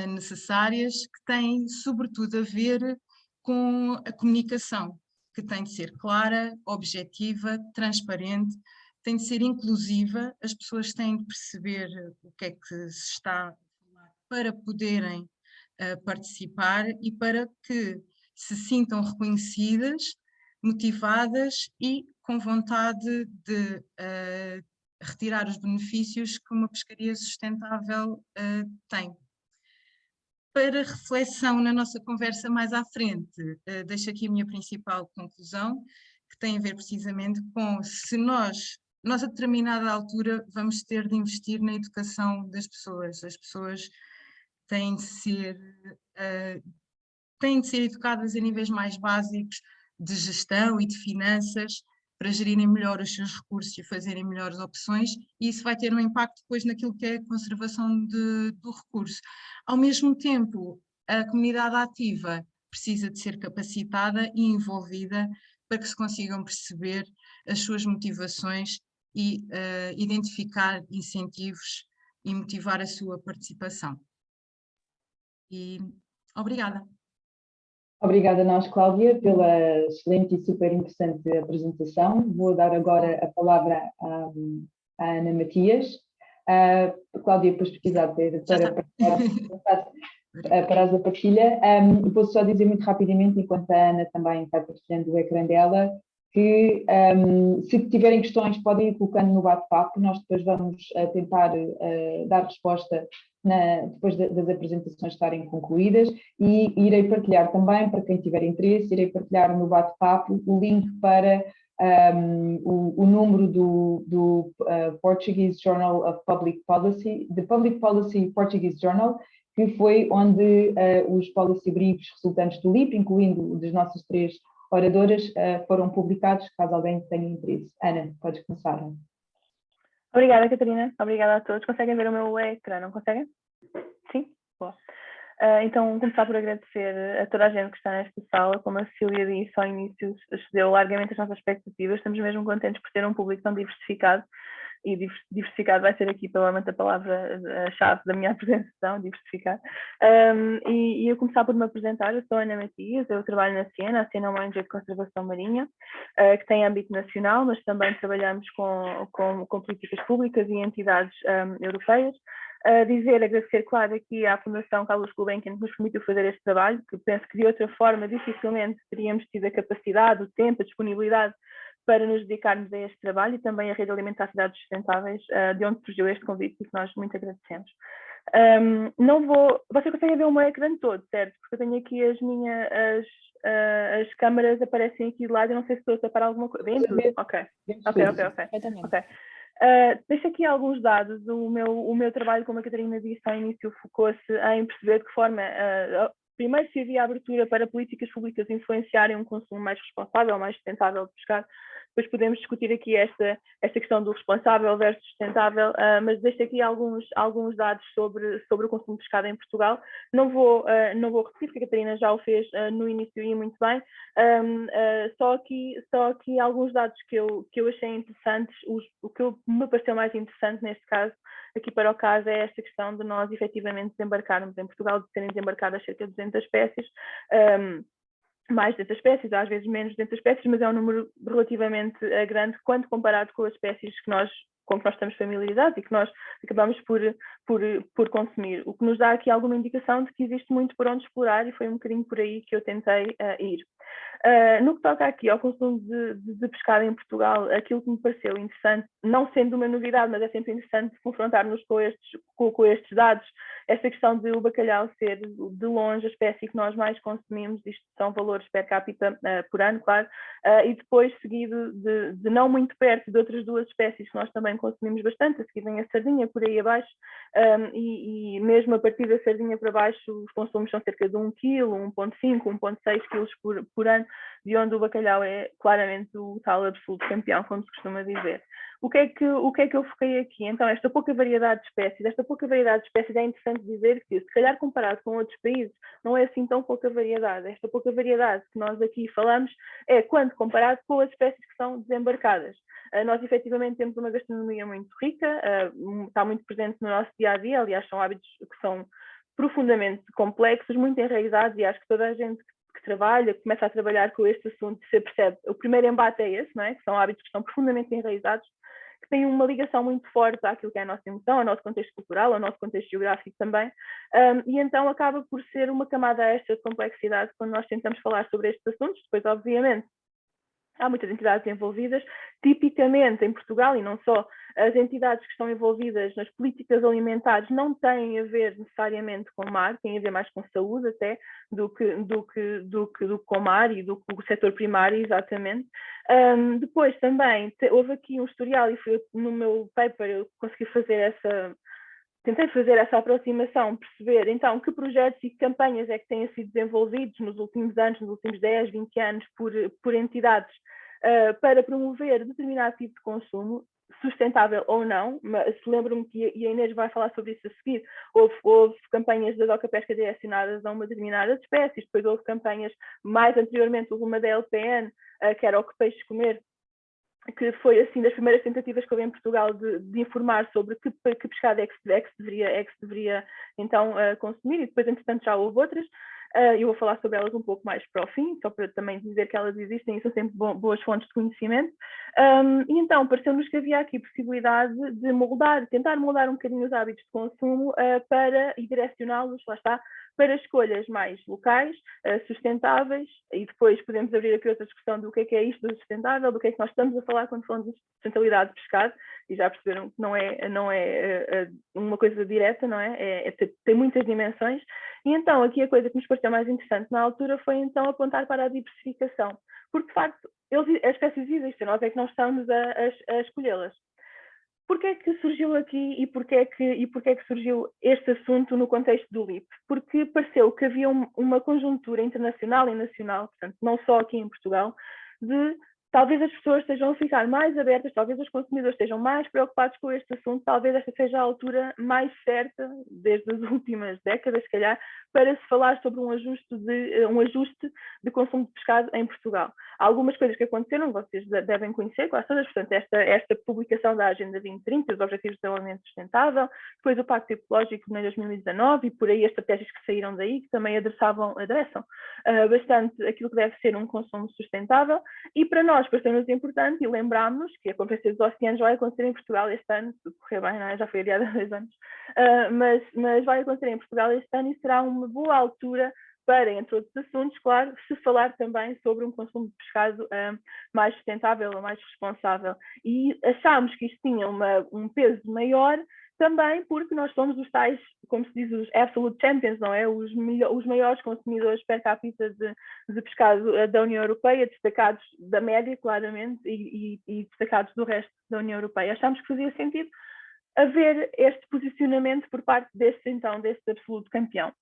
necessárias, que têm sobretudo a ver com a comunicação, que tem de ser clara, objetiva, transparente, tem de ser inclusiva, as pessoas têm de perceber o que é que se está a falar para poderem participar e para que se sintam reconhecidas, motivadas e com vontade de retirar os benefícios que uma pescaria sustentável tem. Para reflexão na nossa conversa mais à frente, deixo aqui a minha principal conclusão, que tem a ver precisamente com se nós a determinada altura vamos ter de investir na educação das pessoas. As pessoas têm de ser educadas a níveis mais básicos de gestão e de finanças, para gerirem melhor os seus recursos e fazerem melhores opções, e isso vai ter um impacto depois naquilo que é a conservação do recurso. Ao mesmo tempo, a comunidade ativa precisa de ser capacitada e envolvida para que se consigam perceber as suas motivações e identificar incentivos e motivar a sua participação. E obrigada.
Obrigada a nós, Cláudia, pela excelente e super interessante apresentação. Vou dar agora a palavra à Ana Matias. Cláudia, depois pesquisar para a partilha. Vou só dizer muito rapidamente, enquanto a Ana também vai partilhando o ecrã dela, que se tiverem questões podem ir colocando no bate-papo, nós depois vamos tentar dar resposta depois das apresentações estarem concluídas, e irei partilhar também, para quem tiver interesse, irei partilhar no bate-papo o link para o número do Portuguese Journal of Public Policy, the Public Policy Portuguese Journal, que foi onde os policy briefs resultantes do LIP, incluindo das nossas 3 oradoras foram publicados, caso alguém tenha interesse. Ana, podes começar.
Obrigada, Catarina. Obrigada a todos. Conseguem ver o meu ecrã, não conseguem? Sim? Boa. Então, começar por agradecer a toda a gente que está nesta sala. Como a Cecília disse ao início, excedeu largamente as nossas expectativas. Estamos mesmo contentes por ter um público tão diversificado. E diversificado vai ser aqui, provavelmente, a palavra-chave da minha apresentação, diversificar. E eu começar por me apresentar. Eu sou Ana Matias, eu trabalho na Siena, a Siena é uma ONG de conservação marinha, que tem âmbito nacional, mas também trabalhamos com políticas públicas e entidades europeias. Agradecer, claro, aqui à Fundação Carlos Gulbenkian que nos permitiu fazer este trabalho, que penso que de outra forma dificilmente teríamos tido a capacidade, o tempo, a disponibilidade para nos dedicarmos a este trabalho, e também a Rede Alimentar Cidades Sustentáveis, de onde surgiu este convite e que nós muito agradecemos. Vocês conseguem ver o meu ecrã todo, certo? Porque eu tenho aqui as câmaras aparecem aqui de lado, eu não sei se estou a tapar alguma coisa. Vem tudo? Ok. Deixo aqui alguns dados. O meu trabalho, como a Catarina disse ao início, focou-se em perceber de que forma, primeiro, se havia abertura para políticas públicas influenciarem um consumo mais responsável, mais sustentável de pescado. Depois podemos discutir aqui esta questão do responsável versus sustentável, mas deixo aqui alguns dados sobre o consumo de pescado em Portugal. Não vou repetir, porque a Catarina já o fez no início e muito bem. Só aqui alguns dados que eu achei interessantes. O que me pareceu mais interessante neste caso, aqui para o caso, é esta questão de nós efetivamente desembarcarmos em Portugal, de serem desembarcadas cerca de 200 espécies. Mais de 200 espécies, às vezes menos de 200 espécies, mas é um número relativamente grande quando comparado com as espécies com que nós estamos familiarizados e que nós acabamos por consumir. O que nos dá aqui alguma indicação de que existe muito por onde explorar, e foi um bocadinho por aí que eu tentei ir. No que toca aqui ao consumo de pescado em Portugal, aquilo que me pareceu interessante, não sendo uma novidade, mas é sempre interessante confrontar-nos com estes dados, essa questão de o bacalhau ser de longe a espécie que nós mais consumimos, isto são valores per capita por ano, claro, e depois seguido de não muito perto de outras duas espécies que nós também consumimos bastante. A seguir vem a sardinha por aí abaixo, e mesmo a partir da sardinha para baixo os consumos são cerca de 1 kg, 1,5, 1,6 kg por ano, de onde o bacalhau é claramente o tal absoluto campeão, como se costuma dizer. O que é que eu foquei aqui? Então, esta pouca variedade de espécies é interessante dizer que, se calhar comparado com outros países, não é assim tão pouca variedade. Esta pouca variedade que nós aqui falamos é quando comparado com as espécies que são desembarcadas. Nós efetivamente temos uma gastronomia muito rica, está muito presente no nosso dia-a-dia, aliás são hábitos que são profundamente complexos, muito enraizados, e acho que toda a gente que trabalha, que começa a trabalhar com este assunto, se percebe. O primeiro embate é esse, não é? Que são hábitos que estão profundamente enraizados, que têm uma ligação muito forte àquilo que é a nossa emoção, ao nosso contexto cultural, ao nosso contexto geográfico também, e então acaba por ser uma camada extra de complexidade quando nós tentamos falar sobre estes assuntos. Depois, obviamente, há muitas entidades envolvidas, tipicamente em Portugal, e não só, as entidades que estão envolvidas nas políticas alimentares não têm a ver necessariamente com o mar, têm a ver mais com saúde até, do que com o mar e do que o setor primário, exatamente. Depois também houve aqui um historial, e no meu paper eu consegui tentei fazer essa aproximação, perceber então que projetos e que campanhas é que têm sido desenvolvidos nos últimos anos, nos últimos 10, 20 anos, por entidades para promover determinado tipo de consumo, sustentável ou não. Mas lembro-me que, e a Inês vai falar sobre isso a seguir, houve campanhas da DOCA Pesca direcionadas a uma determinada espécie, depois houve campanhas, mais anteriormente houve uma da LPN, que era o Que Peixes Comer, que foi assim das primeiras tentativas que houve em Portugal de informar sobre que pescado é que se deveria então consumir, e depois entretanto já houve outras. Eu vou falar sobre elas um pouco mais para o fim, só para também dizer que elas existem e são sempre boas fontes de conhecimento. E então pareceu-nos que havia aqui possibilidade de tentar moldar um bocadinho os hábitos de consumo e direcioná-los, lá está, para escolhas mais locais, sustentáveis, e depois podemos abrir aqui outra discussão do que é isto do sustentável, do que é que nós estamos a falar quando falamos de sustentabilidade de pescado, e já perceberam que não é uma coisa direta, não é? Tem muitas dimensões. E então aqui a coisa que nos pareceu mais interessante na altura foi então apontar para a diversificação, porque de facto as espécies existem, nós é que não estamos a escolhê-las. Porquê é que surgiu aqui e porquê é que surgiu este assunto no contexto do LIP? Porque pareceu que havia uma conjuntura internacional e nacional, portanto, não só aqui em Portugal, de talvez as pessoas estejam a ficar mais abertas, talvez os consumidores estejam mais preocupados com este assunto, talvez esta seja a altura mais certa, desde as últimas décadas, se calhar, para se falar sobre um ajuste de consumo de pescado em Portugal. Há algumas coisas que aconteceram, vocês devem conhecer, quase todas, portanto, esta publicação da Agenda 2030, os Objetivos de Desenvolvimento Sustentável, depois o Pacto Ecológico em 2019 e por aí as estratégias que saíram daí, que também adressam bastante aquilo que deve ser um consumo sustentável, e para nós pareceu-nos importante e lembrámos-nos que a Conferência dos Oceanos vai acontecer em Portugal este ano, se correr bem, não é? Já foi adiada há 2 anos, mas vai acontecer em Portugal este ano e será uma boa altura para, entre outros assuntos, claro, se falar também sobre um consumo de pescado mais sustentável ou mais responsável. E achámos que isto tinha um peso maior também porque nós somos os tais, como se diz, os absolute champions, não é? Os maiores consumidores per capita de pescado da União Europeia, destacados da média, claramente, e destacados do resto da União Europeia. Achámos que fazia sentido haver este posicionamento por parte deste absoluto campeão.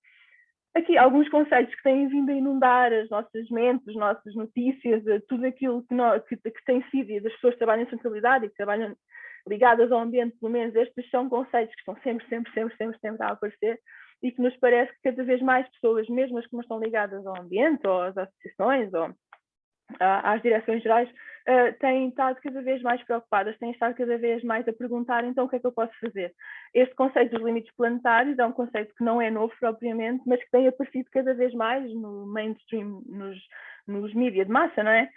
Aqui alguns conceitos que têm vindo a inundar as nossas mentes, as nossas notícias, tudo aquilo que tem sido, e das pessoas que trabalham em sustentabilidade e que trabalham ligadas ao ambiente, pelo menos estes são conceitos que estão sempre a aparecer e que nos parece que cada vez mais pessoas, mesmo as que não estão ligadas ao ambiente, ou às associações, ou às direções gerais, têm estado cada vez mais preocupadas, têm estado cada vez mais a perguntar, então o que é que eu posso fazer? Este conceito dos limites planetários é um conceito que não é novo propriamente, mas que tem aparecido cada vez mais no mainstream, nos mídias de massa, não é?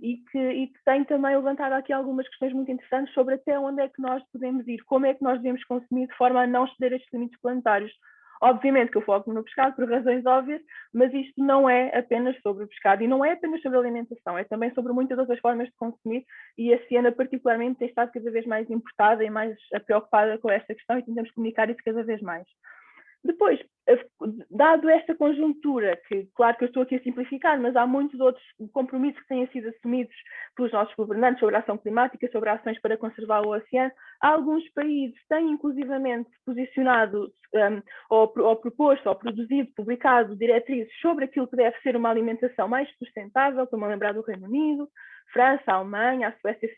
E que tem também levantado aqui algumas questões muito interessantes sobre até onde é que nós podemos ir, como é que nós devemos consumir de forma a não exceder estes limites planetários. Obviamente que eu foco no pescado por razões óbvias, mas isto não é apenas sobre o pescado e não é apenas sobre a alimentação, é também sobre muitas outras formas de consumir e a Siena particularmente tem estado cada vez mais importada e mais preocupada com esta questão e tentamos comunicar isso cada vez mais. Depois, dado esta conjuntura, que claro que eu estou aqui a simplificar, mas há muitos outros compromissos que têm sido assumidos pelos nossos governantes sobre a ação climática, sobre ações para conservar o oceano, alguns países têm inclusivamente posicionado ou proposto, ou produzido, publicado diretrizes sobre aquilo que deve ser uma alimentação mais sustentável, estou-me a lembrar do Reino Unido, França, a Alemanha, a Suécia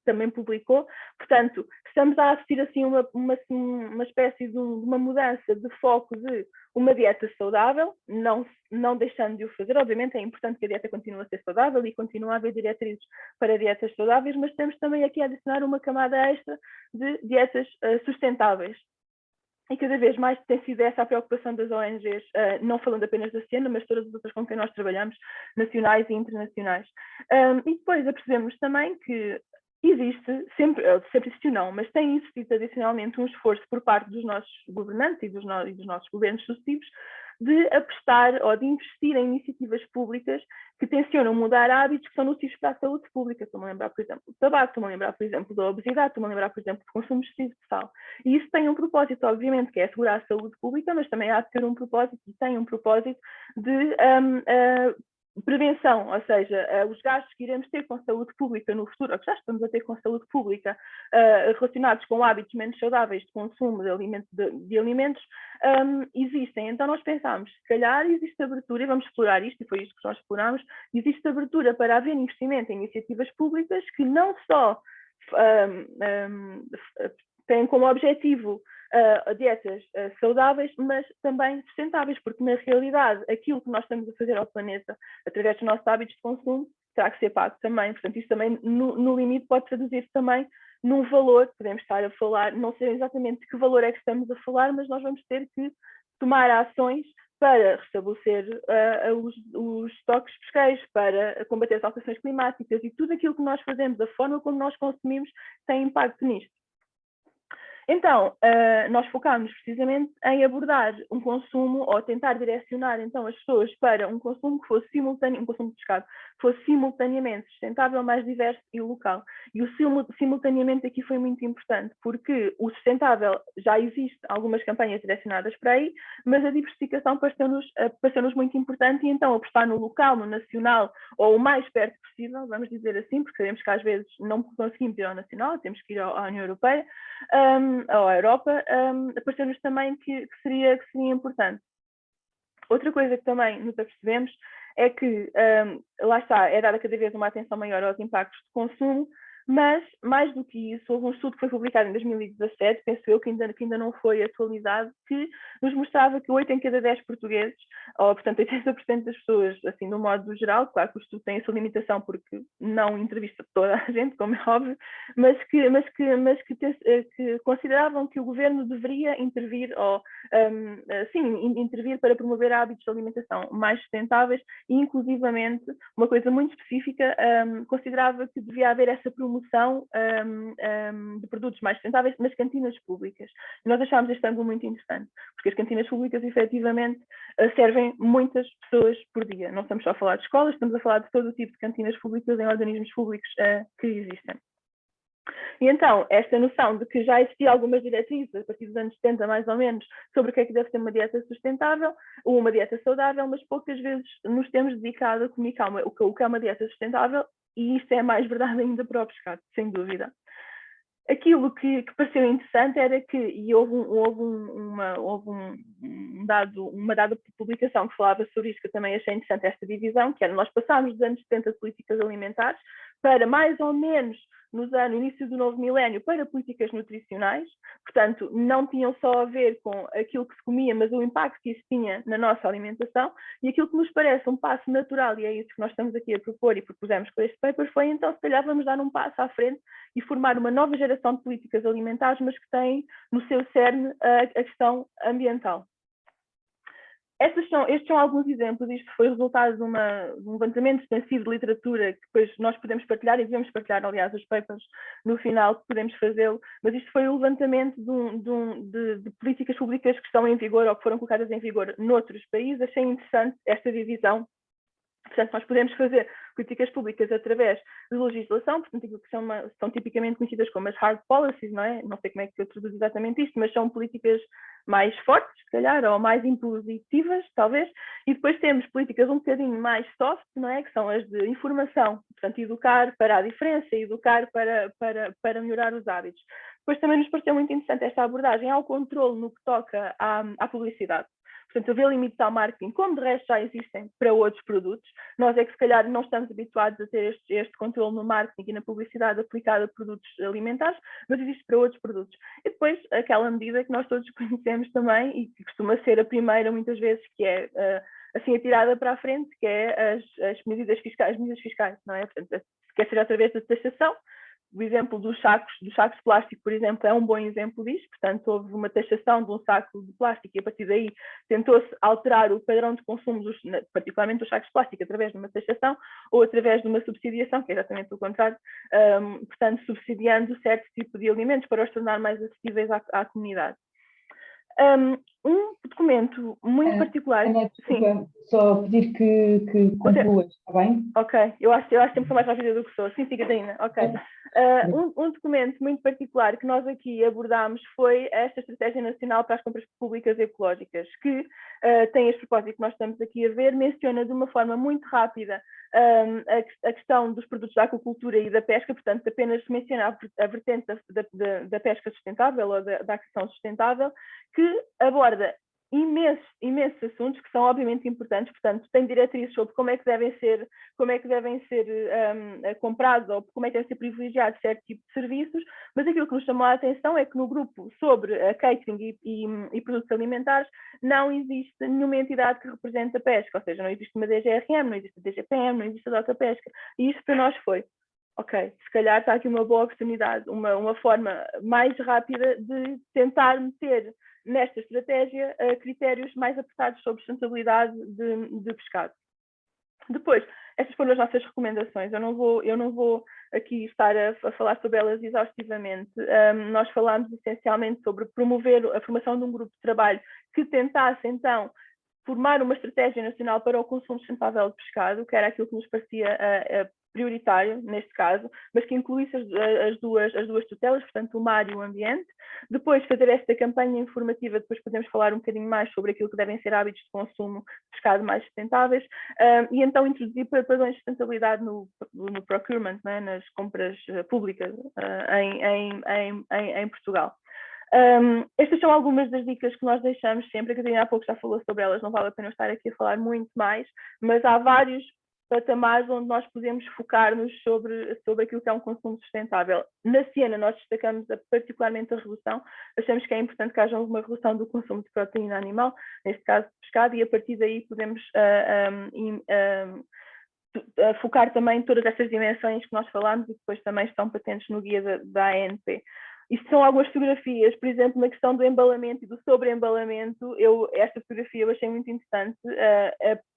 também publicou. Portanto, estamos a assistir assim uma espécie de uma mudança de foco de uma dieta saudável, não deixando de o fazer. Obviamente é importante que a dieta continue a ser saudável e continue a haver diretrizes para dietas saudáveis, mas temos também aqui a adicionar uma camada extra de dietas sustentáveis. E cada vez mais tem sido essa a preocupação das ONGs, não falando apenas da Siena, mas todas as outras com quem nós trabalhamos, nacionais e internacionais. E depois apercebemos também que existe, sempre existiu não, mas tem existido adicionalmente um esforço por parte dos nossos governantes e dos nossos governos sucessivos de apostar ou de investir em iniciativas públicas que tencionam mudar hábitos que são nocivos para a saúde pública. Estou-me a lembrar, por exemplo, do tabaco, estou-me a lembrar, por exemplo, da obesidade, estou-me a lembrar, por exemplo, do consumo excessivo de sal. E isso tem um propósito, obviamente, que é assegurar a saúde pública, mas também há de ter um propósito, e tem um propósito de prevenção, ou seja, os gastos que iremos ter com saúde pública no futuro, ou que já estamos a ter com saúde pública, relacionados com hábitos menos saudáveis de consumo de alimentos, existem. Então nós pensámos, se calhar existe abertura, e vamos explorar isto, e foi isto que nós explorámos, existe abertura para haver investimento em iniciativas públicas que não só têm como objetivo dietas saudáveis, mas também sustentáveis, porque na realidade aquilo que nós estamos a fazer ao planeta através dos nossos hábitos de consumo terá que ser pago também. Portanto, isso também no limite pode traduzir-se também num valor, podemos estar a falar, não sei exatamente de que valor é que estamos a falar, mas nós vamos ter que tomar ações para restabelecer os estoques pesqueiros, para combater as alterações climáticas, e tudo aquilo que nós fazemos, a forma como nós consumimos, tem impacto nisto. Então, nós focámos precisamente em abordar um consumo ou tentar direcionar então as pessoas para um consumo que fosse simultâneo, um consumo de pescado, que fosse simultaneamente sustentável, mais diverso e local. E o simultaneamente aqui foi muito importante, porque o sustentável já existe algumas campanhas direcionadas para aí, mas a diversificação pareceu-nos muito importante, e então apostar no local, no nacional, ou o mais perto possível, vamos dizer assim, porque sabemos que às vezes não conseguimos ir ao nacional, temos que ir à União Europeia, ou à Europa, pareceu-nos também que seria importante. Outra coisa que também nos apercebemos é que, lá está, é dada cada vez uma atenção maior aos impactos de consumo, mas, mais do que isso, houve um estudo que foi publicado em 2017, penso eu, que ainda não foi atualizado, que nos mostrava que 8 em cada 10 portugueses, ou portanto 80% das pessoas, assim, no modo geral, claro que o estudo tem a sua limitação porque não entrevista toda a gente, como é óbvio, mas que consideravam que o governo deveria intervir, ou intervir para promover hábitos de alimentação mais sustentáveis, e inclusivamente, uma coisa muito específica, considerava que devia haver essa promoção de produtos mais sustentáveis nas cantinas públicas. E nós achámos este ângulo muito interessante, porque as cantinas públicas efetivamente servem muitas pessoas por dia. Não estamos só a falar de escolas, estamos a falar de todo o tipo de cantinas públicas em organismos públicos que existem. E então, esta noção de que já existia algumas diretrizes, a partir dos anos 70 mais ou menos, sobre o que é que deve ser uma dieta sustentável ou uma dieta saudável, mas poucas vezes nos temos dedicado a comunicar o que é uma dieta sustentável, e isto é mais verdade ainda para o pescado, sem dúvida. Aquilo que pareceu interessante era que, e houve uma dada publicação que falava sobre isso, que eu também achei interessante, esta divisão, que era, nós passámos dos anos 70 de políticas alimentares para mais ou menos no início do novo milénio para políticas nutricionais, portanto não tinham só a ver com aquilo que se comia, mas o impacto que isso tinha na nossa alimentação, e aquilo que nos parece um passo natural, e é isso que nós estamos aqui a propor e propusemos com este paper, foi então se calhar vamos dar um passo à frente e formar uma nova geração de políticas alimentares, mas que tem no seu cerne a questão ambiental. Estes são alguns exemplos. Isto foi resultado de um levantamento extensivo de literatura que depois nós podemos partilhar, e devemos partilhar, aliás, os papers no final, que podemos fazê-lo, mas isto foi o levantamento de políticas públicas que estão em vigor ou que foram colocadas em vigor noutros países. Achei interessante esta divisão. Portanto, nós podemos fazer políticas públicas através de legislação, portanto, aquilo que são tipicamente conhecidas como as hard policies, não é? Não sei como é que eu traduzo exatamente isto, mas são políticas mais fortes, se calhar, ou mais impositivas, talvez, e depois temos políticas um bocadinho mais soft, não é? Que são as de informação, portanto, educar para a diferença, educar para melhorar os hábitos. Depois também nos pareceu muito interessante esta abordagem ao controle no que toca à publicidade. Portanto, haver limites ao marketing, como de resto já existem para outros produtos. Nós é que se calhar não estamos habituados a ter este controle no marketing e na publicidade aplicada a produtos alimentares, mas existe para outros produtos. E depois aquela medida que nós todos conhecemos também e que costuma ser a primeira muitas vezes, que é assim atirada para a frente, que é as medidas fiscais, não é? Portanto, quer ser através da taxação. O exemplo dos sacos de plástico, por exemplo, é um bom exemplo disto. Portanto, houve uma taxação de um saco de plástico e a partir daí tentou-se alterar o padrão de consumo, particularmente dos sacos de plástico, através de uma taxação ou através de uma subsidiação, que é exatamente o contrário, portanto, subsidiando certo tipo de alimentos para os tornar mais acessíveis à comunidade. Um documento muito particular...
Ana, desculpa, só pedir que concluas, está bem?
Ok, eu acho que sou mais rápida do que sou. Sim, Catarina, ok. Um documento muito particular que nós aqui abordámos foi esta Estratégia Nacional para as Compras Públicas Ecológicas, que tem este propósito que nós estamos aqui a ver, menciona de uma forma muito rápida a questão dos produtos da aquacultura e da pesca, portanto, apenas menciona a vertente da pesca sustentável ou da aquisição sustentável, que aborda imensos assuntos que são obviamente importantes, portanto, tem diretrizes sobre como é que devem ser comprados ou como é que devem ser privilegiados certo tipo de serviços, mas aquilo que nos chamou a atenção é que no grupo sobre catering e produtos alimentares não existe nenhuma entidade que represente a pesca, ou seja, não existe uma DGRM, não existe a DGPM, não existe a DOCA Pesca, e isso para nós foi, ok, se calhar está aqui uma boa oportunidade, uma forma mais rápida de tentar meter nesta estratégia critérios mais apertados sobre sustentabilidade de pescado. Depois, Estas foram as nossas recomendações. Eu não vou aqui estar a falar sobre elas exaustivamente. Nós falámos essencialmente sobre promover a formação de um grupo de trabalho que tentasse, então, formar uma estratégia nacional para o consumo sustentável de pescado, que era aquilo que nos parecia prioritário neste caso, mas que incluísse as duas tutelas, portanto o mar e o ambiente. Depois fazer esta campanha informativa, depois podemos falar um bocadinho mais sobre aquilo que devem ser hábitos de consumo de pescado mais sustentáveis, e então introduzir padrões de sustentabilidade no procurement, né, nas compras públicas em Portugal. Estas são algumas das dicas que nós deixamos sempre. A Catarina há pouco já falou sobre elas, não vale a pena estar aqui a falar muito mais, mas há vários patamares onde nós podemos focar-nos sobre aquilo que é um consumo sustentável. Na Siena nós destacamos particularmente a redução, achamos que é importante que haja uma redução do consumo de proteína animal, neste caso de pescado, e a partir daí podemos focar também todas essas dimensões que nós falámos e depois também estão patentes no guia da ANP. Isto são algumas fotografias, por exemplo, na questão do embalamento e do sobreembalamento, esta fotografia eu achei muito interessante,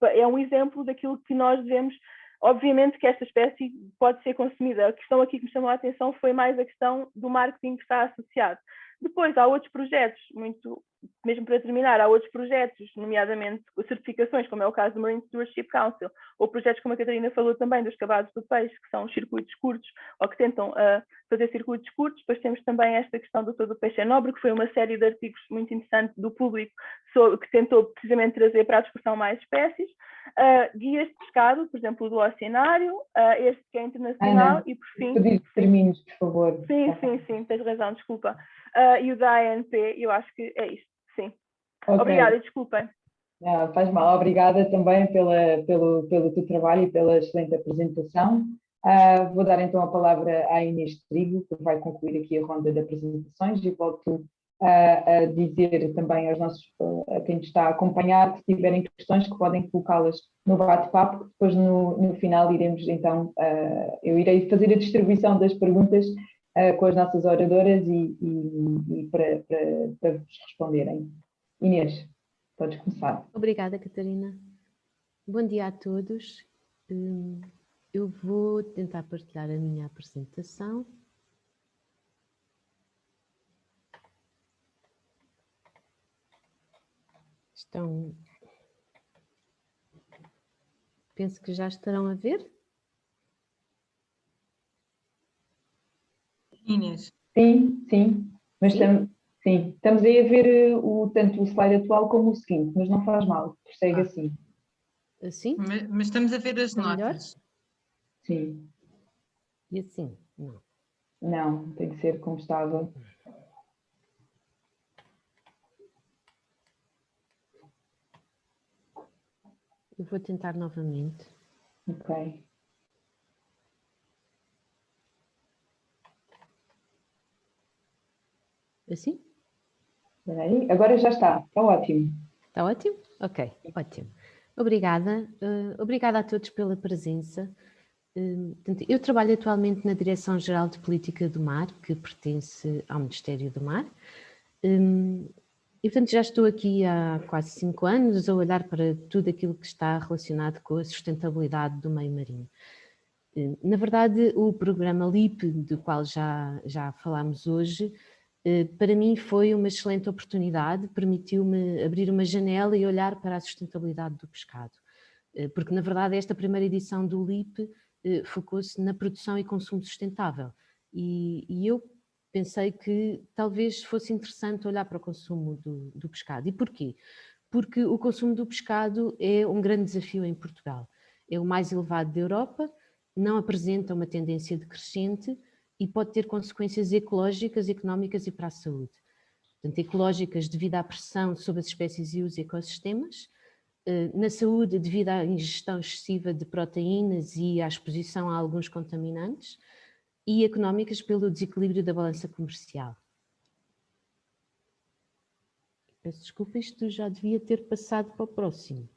é um exemplo daquilo que nós devemos, obviamente que esta espécie pode ser consumida, a questão aqui que me chamou a atenção foi mais a questão do marketing que está associado. Depois há outros projetos, mesmo para terminar, há outros projetos, nomeadamente certificações, como é o caso do Marine Stewardship Council, ou projetos, como a Catarina falou também, dos cavados do peixe, que são circuitos curtos, ou que tentam fazer circuitos curtos. Depois temos também esta questão do Todo o Peixe é Nobre, que foi uma série de artigos muito interessante do público, que tentou precisamente trazer para a discussão mais espécies. Guias de pescado, por exemplo, do Oceanário, este que é internacional,
Ana,
e por fim...
pedir que termines, por favor.
Sim, tens razão, desculpa. E o da ANP, eu acho que é isto, sim.
Okay.
Obrigada, desculpem.
Não, faz mal. Obrigada também pelo teu trabalho e pela excelente apresentação. Vou dar então a palavra à Inês Trigo, que vai concluir aqui a ronda de apresentações, e volto a dizer também a quem está a acompanhar, se tiverem questões, que podem colocá-las no bate-papo, que depois no final iremos então, eu irei fazer a distribuição das perguntas com as nossas oradoras e para vos responderem. Inês, podes começar.
Obrigada, Catarina. Bom dia a todos. Eu vou tentar partilhar a minha apresentação. Penso que já estarão a ver.
Inês.
Sim. Mas estamos aí a ver tanto o slide atual como o seguinte, mas não faz mal, prossegue assim.
Assim?
Mas estamos a ver as
Está
notas.
melhor?
Sim.
E assim? Não.
Não, tem que ser como estava.
Eu vou tentar novamente.
Ok.
Assim?
Espera aí. Agora já está ótimo.
Está ótimo? Ok, ótimo. Obrigada. Obrigada a todos pela presença. Eu trabalho atualmente na Direção-Geral de Política do Mar, que pertence ao Ministério do Mar. E, portanto, já estou aqui há quase 5 anos a olhar para tudo aquilo que está relacionado com a sustentabilidade do meio marinho. Na verdade, o programa LEAP, do qual já falámos hoje, para mim foi uma excelente oportunidade, permitiu-me abrir uma janela e olhar para a sustentabilidade do pescado. Porque, na verdade, esta primeira edição do LEAP focou-se na produção e consumo sustentável. E eu pensei que talvez fosse interessante olhar para o consumo do pescado. E porquê? Porque o consumo do pescado é um grande desafio em Portugal. É o mais elevado da Europa, não apresenta uma tendência decrescente e pode ter consequências ecológicas, económicas e para a saúde. Portanto, ecológicas devido à pressão sobre as espécies e os ecossistemas, na saúde devido à ingestão excessiva de proteínas e à exposição a alguns contaminantes, e económicas pelo desequilíbrio da balança comercial. Peço desculpa, isto já devia ter passado para o próximo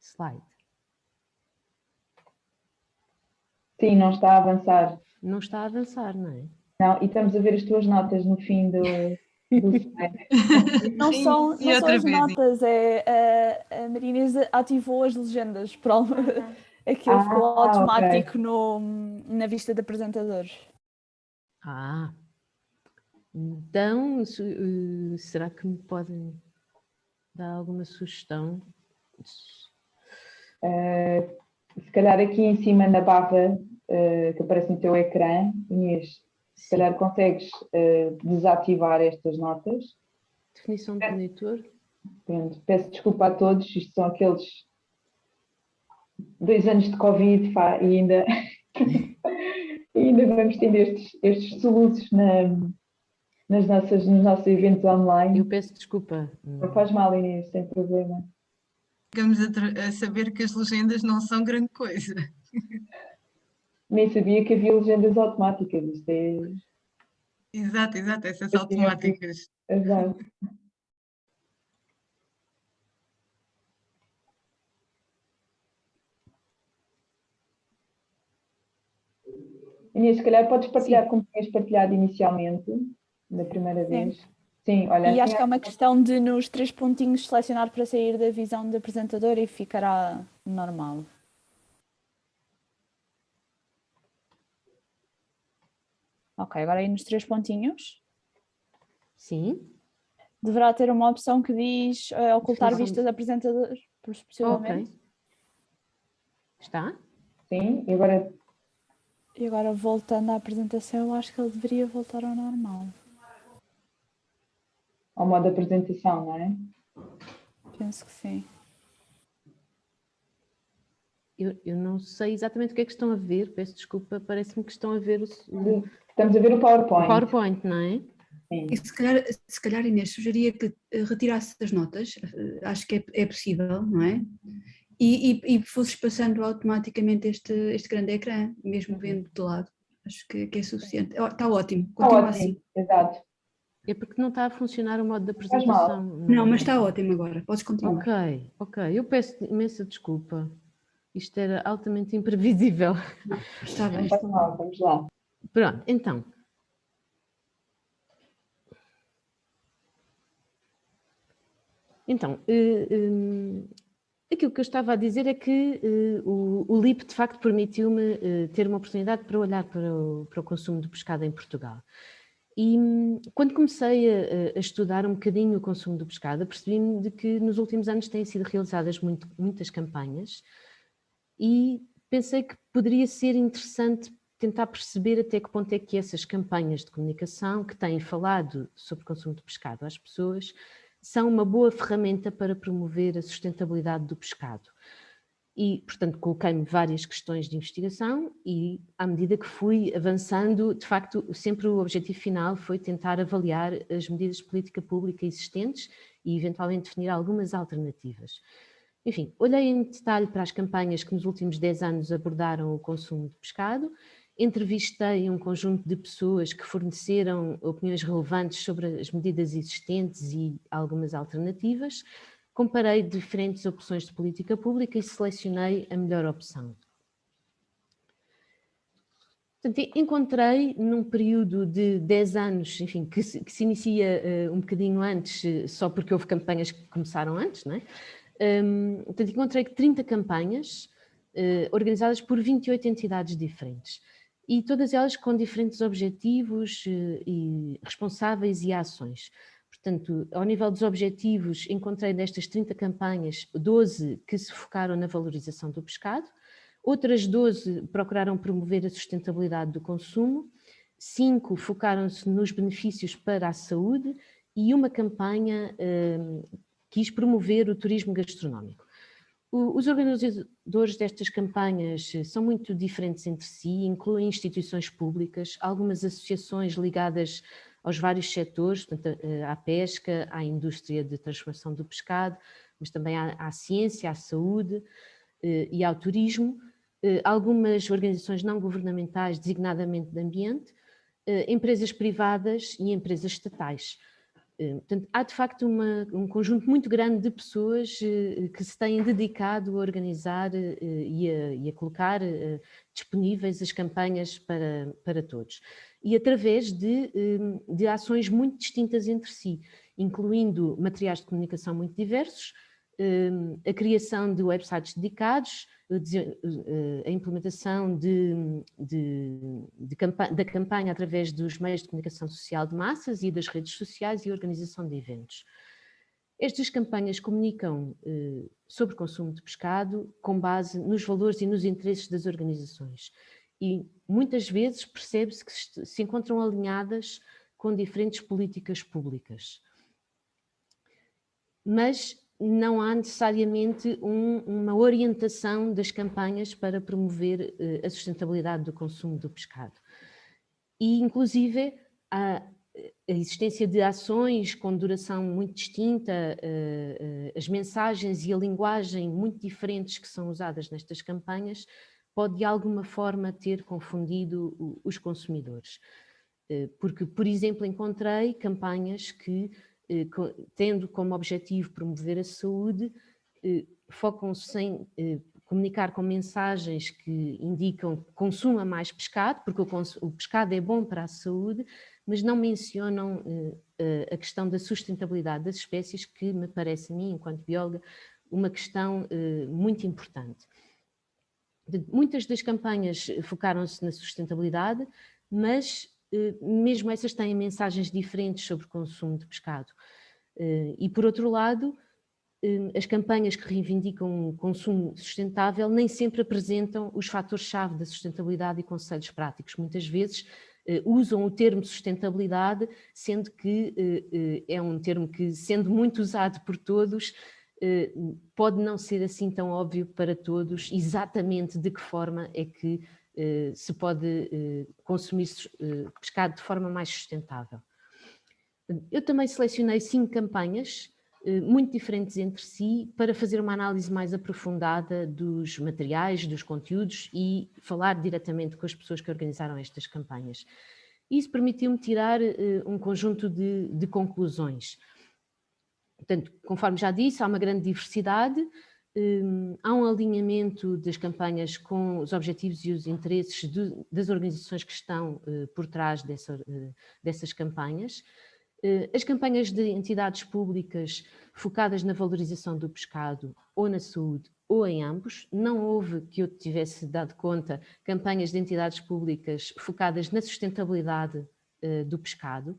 slide.
Sim, não está a avançar.
Não está a avançar, não é?
Não, e estamos a ver as tuas notas no fim do slide.
Não são as notas, é Inês ativou as legendas, aquilo ficou automático na vista de apresentadores.
Então, será que me podem dar alguma sugestão?
Se calhar aqui em cima na barra que aparece no teu ecrã, Inês, se calhar consegues desativar estas notas.
Definição do monitor.
Pronto, peço desculpa a todos, isto são aqueles 2 anos de Covid e ainda, ainda vamos tendo estes soluços nos nossos eventos online.
Eu peço desculpa.
Não faz mal, Inês, sem problema.
Ficamos a saber que as legendas não são grande coisa.
Nem sabia que havia legendas automáticas. Isto é...
Exato, essas automáticas.
Exato. Inês, se calhar podes partilhar como tinhas partilhado inicialmente, na primeira vez. Sim, olha.
E acho que é uma questão de nos 3 pontinhos selecionar para sair da visão do apresentador e ficará normal. Ok, agora aí nos 3 pontinhos.
Sim.
Deverá ter uma opção que diz ocultar vista do apresentador, possivelmente.
Ok. Está?
Sim,
E agora voltando à apresentação, eu acho que ele deveria voltar ao normal.
Ao modo de apresentação, não é?
Penso que sim.
Eu não sei exatamente o que é que estão a ver, peço desculpa, parece-me que estão a ver
Estamos a ver o PowerPoint.
O PowerPoint, não é?
Sim.
E se calhar, Inês, sugeria que retirasse as notas, acho que é possível, não é? E fosses passando automaticamente este grande ecrã, mesmo vendo de lado. Acho que é suficiente. Está ótimo, continua assim.
Exato.
É porque não está a funcionar o modo de
Faz mal.
apresentação.
Não, mas está ótimo agora, podes continuar.
Ok, eu peço imensa desculpa. Isto era altamente imprevisível.
Está bem.
Faz mal, vamos lá.
Pronto, então. Aquilo que eu estava a dizer é que o LIP de facto permitiu-me ter uma oportunidade para olhar para o consumo de pescado em Portugal. E quando comecei a estudar um bocadinho o consumo do pescado, apercebi-me de que nos últimos anos têm sido realizadas muitas campanhas e pensei que poderia ser interessante tentar perceber até que ponto é que essas campanhas de comunicação que têm falado sobre o consumo de pescado às pessoas são uma boa ferramenta para promover a sustentabilidade do pescado. E, portanto, coloquei-me várias questões de investigação e, à medida que fui avançando, de facto, sempre o objetivo final foi tentar avaliar as medidas de política pública existentes e, eventualmente, definir algumas alternativas. Enfim, olhei em detalhe para as campanhas que nos últimos 10 anos abordaram o consumo de pescado, entrevistei um conjunto de pessoas que forneceram opiniões relevantes sobre as medidas existentes e algumas alternativas, comparei diferentes opções de política pública e selecionei a melhor opção. Portanto, encontrei num período de 10 anos, enfim, que se inicia um bocadinho antes, só porque houve campanhas que começaram antes, não é? Portanto, encontrei 30 campanhas organizadas por 28 entidades diferentes. E todas elas com diferentes objetivos e responsáveis e ações. Portanto, ao nível dos objetivos, encontrei destas 30 campanhas 12 que se focaram na valorização do pescado, outras 12 procuraram promover a sustentabilidade do consumo, 5 focaram-se nos benefícios para a saúde e uma campanha quis promover o turismo gastronómico. Os organizadores destas campanhas são muito diferentes entre si, incluem instituições públicas, algumas associações ligadas aos vários setores, portanto, à pesca, à indústria de transformação do pescado, mas também à ciência, à saúde e ao turismo, algumas organizações não governamentais, designadamente de ambiente, empresas privadas e empresas estatais. Portanto, há de facto um conjunto muito grande de pessoas que se têm dedicado a organizar e a colocar disponíveis as campanhas para todos. E através de ações muito distintas entre si, incluindo materiais de comunicação muito diversos, a criação de websites dedicados, a implementação da campanha através dos meios de comunicação social de massas e das redes sociais e a organização de eventos. Estas campanhas comunicam sobre o consumo de pescado com base nos valores e nos interesses das organizações e muitas vezes percebe-se que se encontram alinhadas com diferentes políticas públicas. Mas não há necessariamente uma orientação das campanhas para promover a sustentabilidade do consumo do pescado. E, inclusive, a existência de ações com duração muito distinta, as mensagens e a linguagem muito diferentes que são usadas nestas campanhas, pode de alguma forma ter confundido os consumidores. Porque, por exemplo, encontrei campanhas que, tendo como objetivo promover a saúde, focam-se em comunicar com mensagens que indicam que consuma mais pescado, porque o pescado é bom para a saúde, mas não mencionam a questão da sustentabilidade das espécies, que me parece a mim, enquanto bióloga, uma questão muito importante. Muitas das campanhas focaram-se na sustentabilidade, mas mesmo essas têm mensagens diferentes sobre o consumo de pescado. E, por outro lado, as campanhas que reivindicam um consumo sustentável nem sempre apresentam os fatores-chave da sustentabilidade e conselhos práticos. Muitas vezes usam o termo sustentabilidade, sendo que é um termo que, sendo muito usado por todos, pode não ser assim tão óbvio para todos exatamente de que forma é que se pode consumir pescado de forma mais sustentável. Eu também selecionei 5 campanhas muito diferentes entre si para fazer uma análise mais aprofundada dos materiais, dos conteúdos e falar diretamente com as pessoas que organizaram estas campanhas. Isso permitiu-me tirar um conjunto de conclusões. Portanto, conforme já disse, há uma grande diversidade, há um alinhamento das campanhas com os objetivos e os interesses das organizações que estão por trás dessas campanhas. As campanhas de entidades públicas focadas na valorização do pescado ou na saúde ou em ambos, não houve, que eu tivesse dado conta, campanhas de entidades públicas focadas na sustentabilidade do pescado.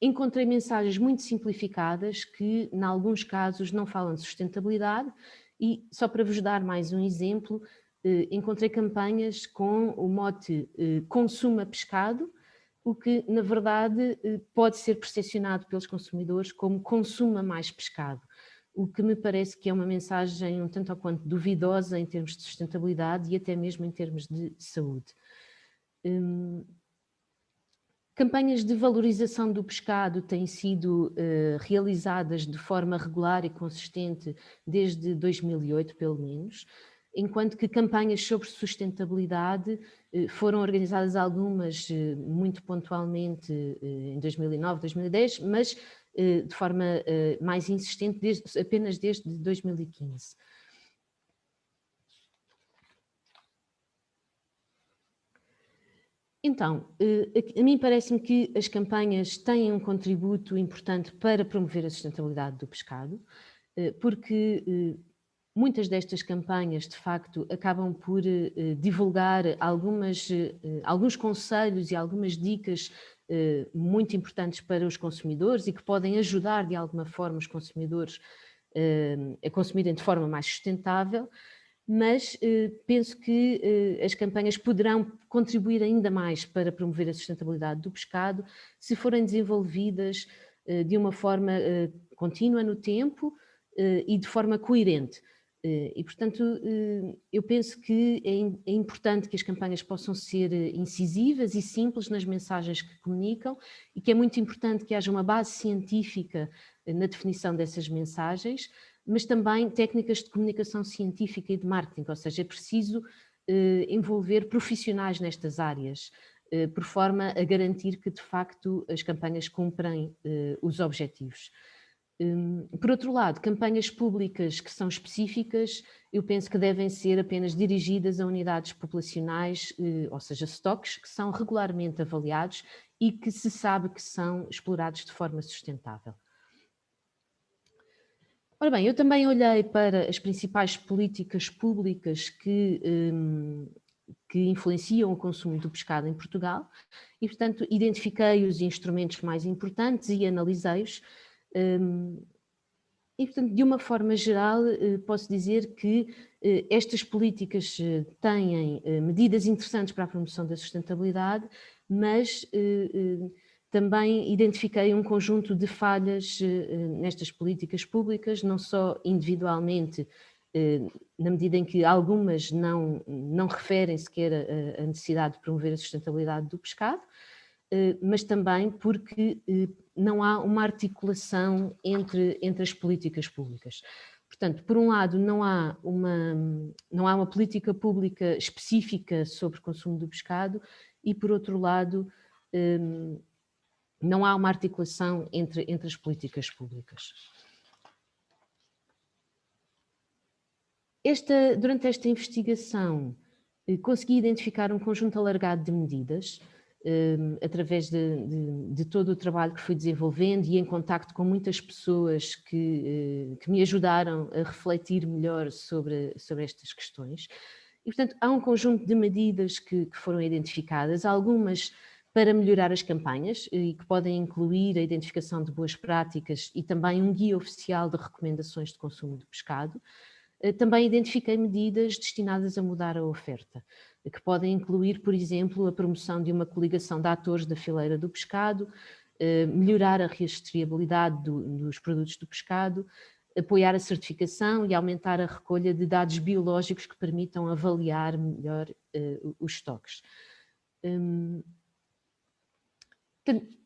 Encontrei mensagens muito simplificadas que, em alguns casos, não falam de sustentabilidade e, só para vos dar mais um exemplo, encontrei campanhas com o mote consuma pescado, o que, na verdade, pode ser percepcionado pelos consumidores como consuma mais pescado, o que me parece que é uma mensagem um tanto ou quanto duvidosa em termos de sustentabilidade e até mesmo em termos de saúde. Campanhas de valorização do pescado têm sido realizadas de forma regular e consistente desde 2008, pelo menos, enquanto que campanhas sobre sustentabilidade foram organizadas algumas muito pontualmente em 2009, 2010, mas de forma mais insistente apenas desde 2015. Então, a mim parece-me que as campanhas têm um contributo importante para promover a sustentabilidade do pescado, porque muitas destas campanhas, de facto, acabam por divulgar alguns conselhos e algumas dicas muito importantes para os consumidores e que podem ajudar, de alguma forma, os consumidores a consumirem de forma mais sustentável, mas penso que as campanhas poderão contribuir ainda mais para promover a sustentabilidade do pescado se forem desenvolvidas de uma forma contínua no tempo e de forma coerente. E, portanto, eu penso que é importante que as campanhas possam ser incisivas e simples nas mensagens que comunicam e que é muito importante que haja uma base científica na definição dessas mensagens, mas também técnicas de comunicação científica e de marketing, ou seja, é preciso envolver profissionais nestas áreas, por forma a garantir que, de facto, as campanhas cumprem os objetivos. Por outro lado, campanhas públicas que são específicas, eu penso que devem ser apenas dirigidas a unidades populacionais, ou seja, estoques, que são regularmente avaliados e que se sabe que são explorados de forma sustentável. Ora bem, eu também olhei para as principais políticas públicas que influenciam o consumo do pescado em Portugal e, portanto, identifiquei os instrumentos mais importantes e analisei-os. E, portanto, de uma forma geral, posso dizer que estas políticas têm medidas interessantes para a promoção da sustentabilidade, mas também identifiquei um conjunto de falhas nestas políticas públicas, não só individualmente, na medida em que algumas não referem sequer a necessidade de promover a sustentabilidade do pescado, mas também porque não há uma articulação entre as políticas públicas. Portanto, por um lado, não há uma política pública específica sobre o consumo do pescado e, por outro lado, não há uma articulação entre as políticas públicas. Durante esta investigação, consegui identificar um conjunto alargado de medidas, através de todo o trabalho que fui desenvolvendo e em contacto com muitas pessoas que me ajudaram a refletir melhor sobre estas questões. E, portanto, há um conjunto de medidas que foram identificadas, algumas para melhorar as campanhas e que podem incluir a identificação de boas práticas e também um guia oficial de recomendações de consumo de pescado. Também identifiquei medidas destinadas a mudar a oferta, que podem incluir, por exemplo, a promoção de uma coligação de atores da fileira do pescado, melhorar a rastreabilidade dos produtos do pescado, apoiar a certificação e aumentar a recolha de dados biológicos que permitam avaliar melhor os estoques.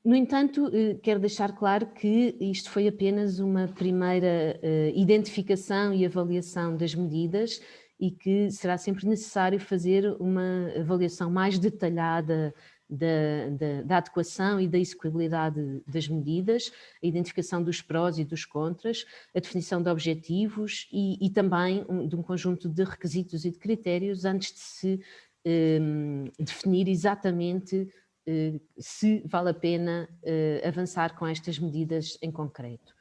No entanto, quero deixar claro que isto foi apenas uma primeira identificação e avaliação das medidas e que será sempre necessário fazer uma avaliação mais detalhada da adequação e da execuibilidade das medidas, a identificação dos prós e dos contras, a definição de objetivos e também de um conjunto de requisitos e de critérios antes de se definir exatamente se vale a pena avançar com estas medidas em concreto.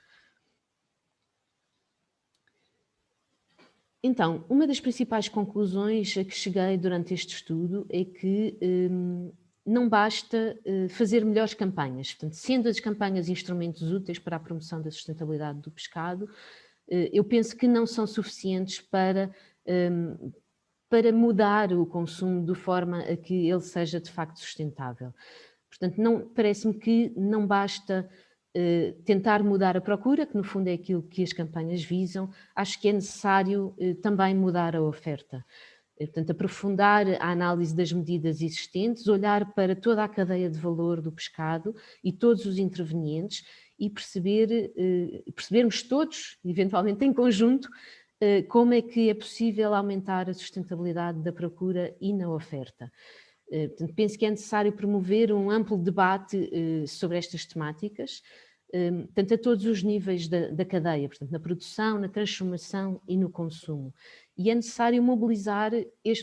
Então, uma das principais conclusões a que cheguei durante este estudo é que não basta fazer melhores campanhas. Portanto, sendo as campanhas instrumentos úteis para a promoção da sustentabilidade do pescado, eu penso que não são suficientes para mudar o consumo de forma a que ele seja de facto sustentável. Portanto, parece-me que não basta tentar mudar a procura, que no fundo é aquilo que as campanhas visam, acho que é necessário também mudar a oferta. Portanto, aprofundar a análise das medidas existentes, olhar para toda a cadeia de valor do pescado e todos os intervenientes e percebermos todos, eventualmente em conjunto, como é que é possível aumentar a sustentabilidade da procura e na oferta. Portanto, penso que é necessário promover um amplo debate sobre estas temáticas, tanto a todos os níveis da cadeia, portanto, na produção, na transformação e no consumo. E é necessário mobilizar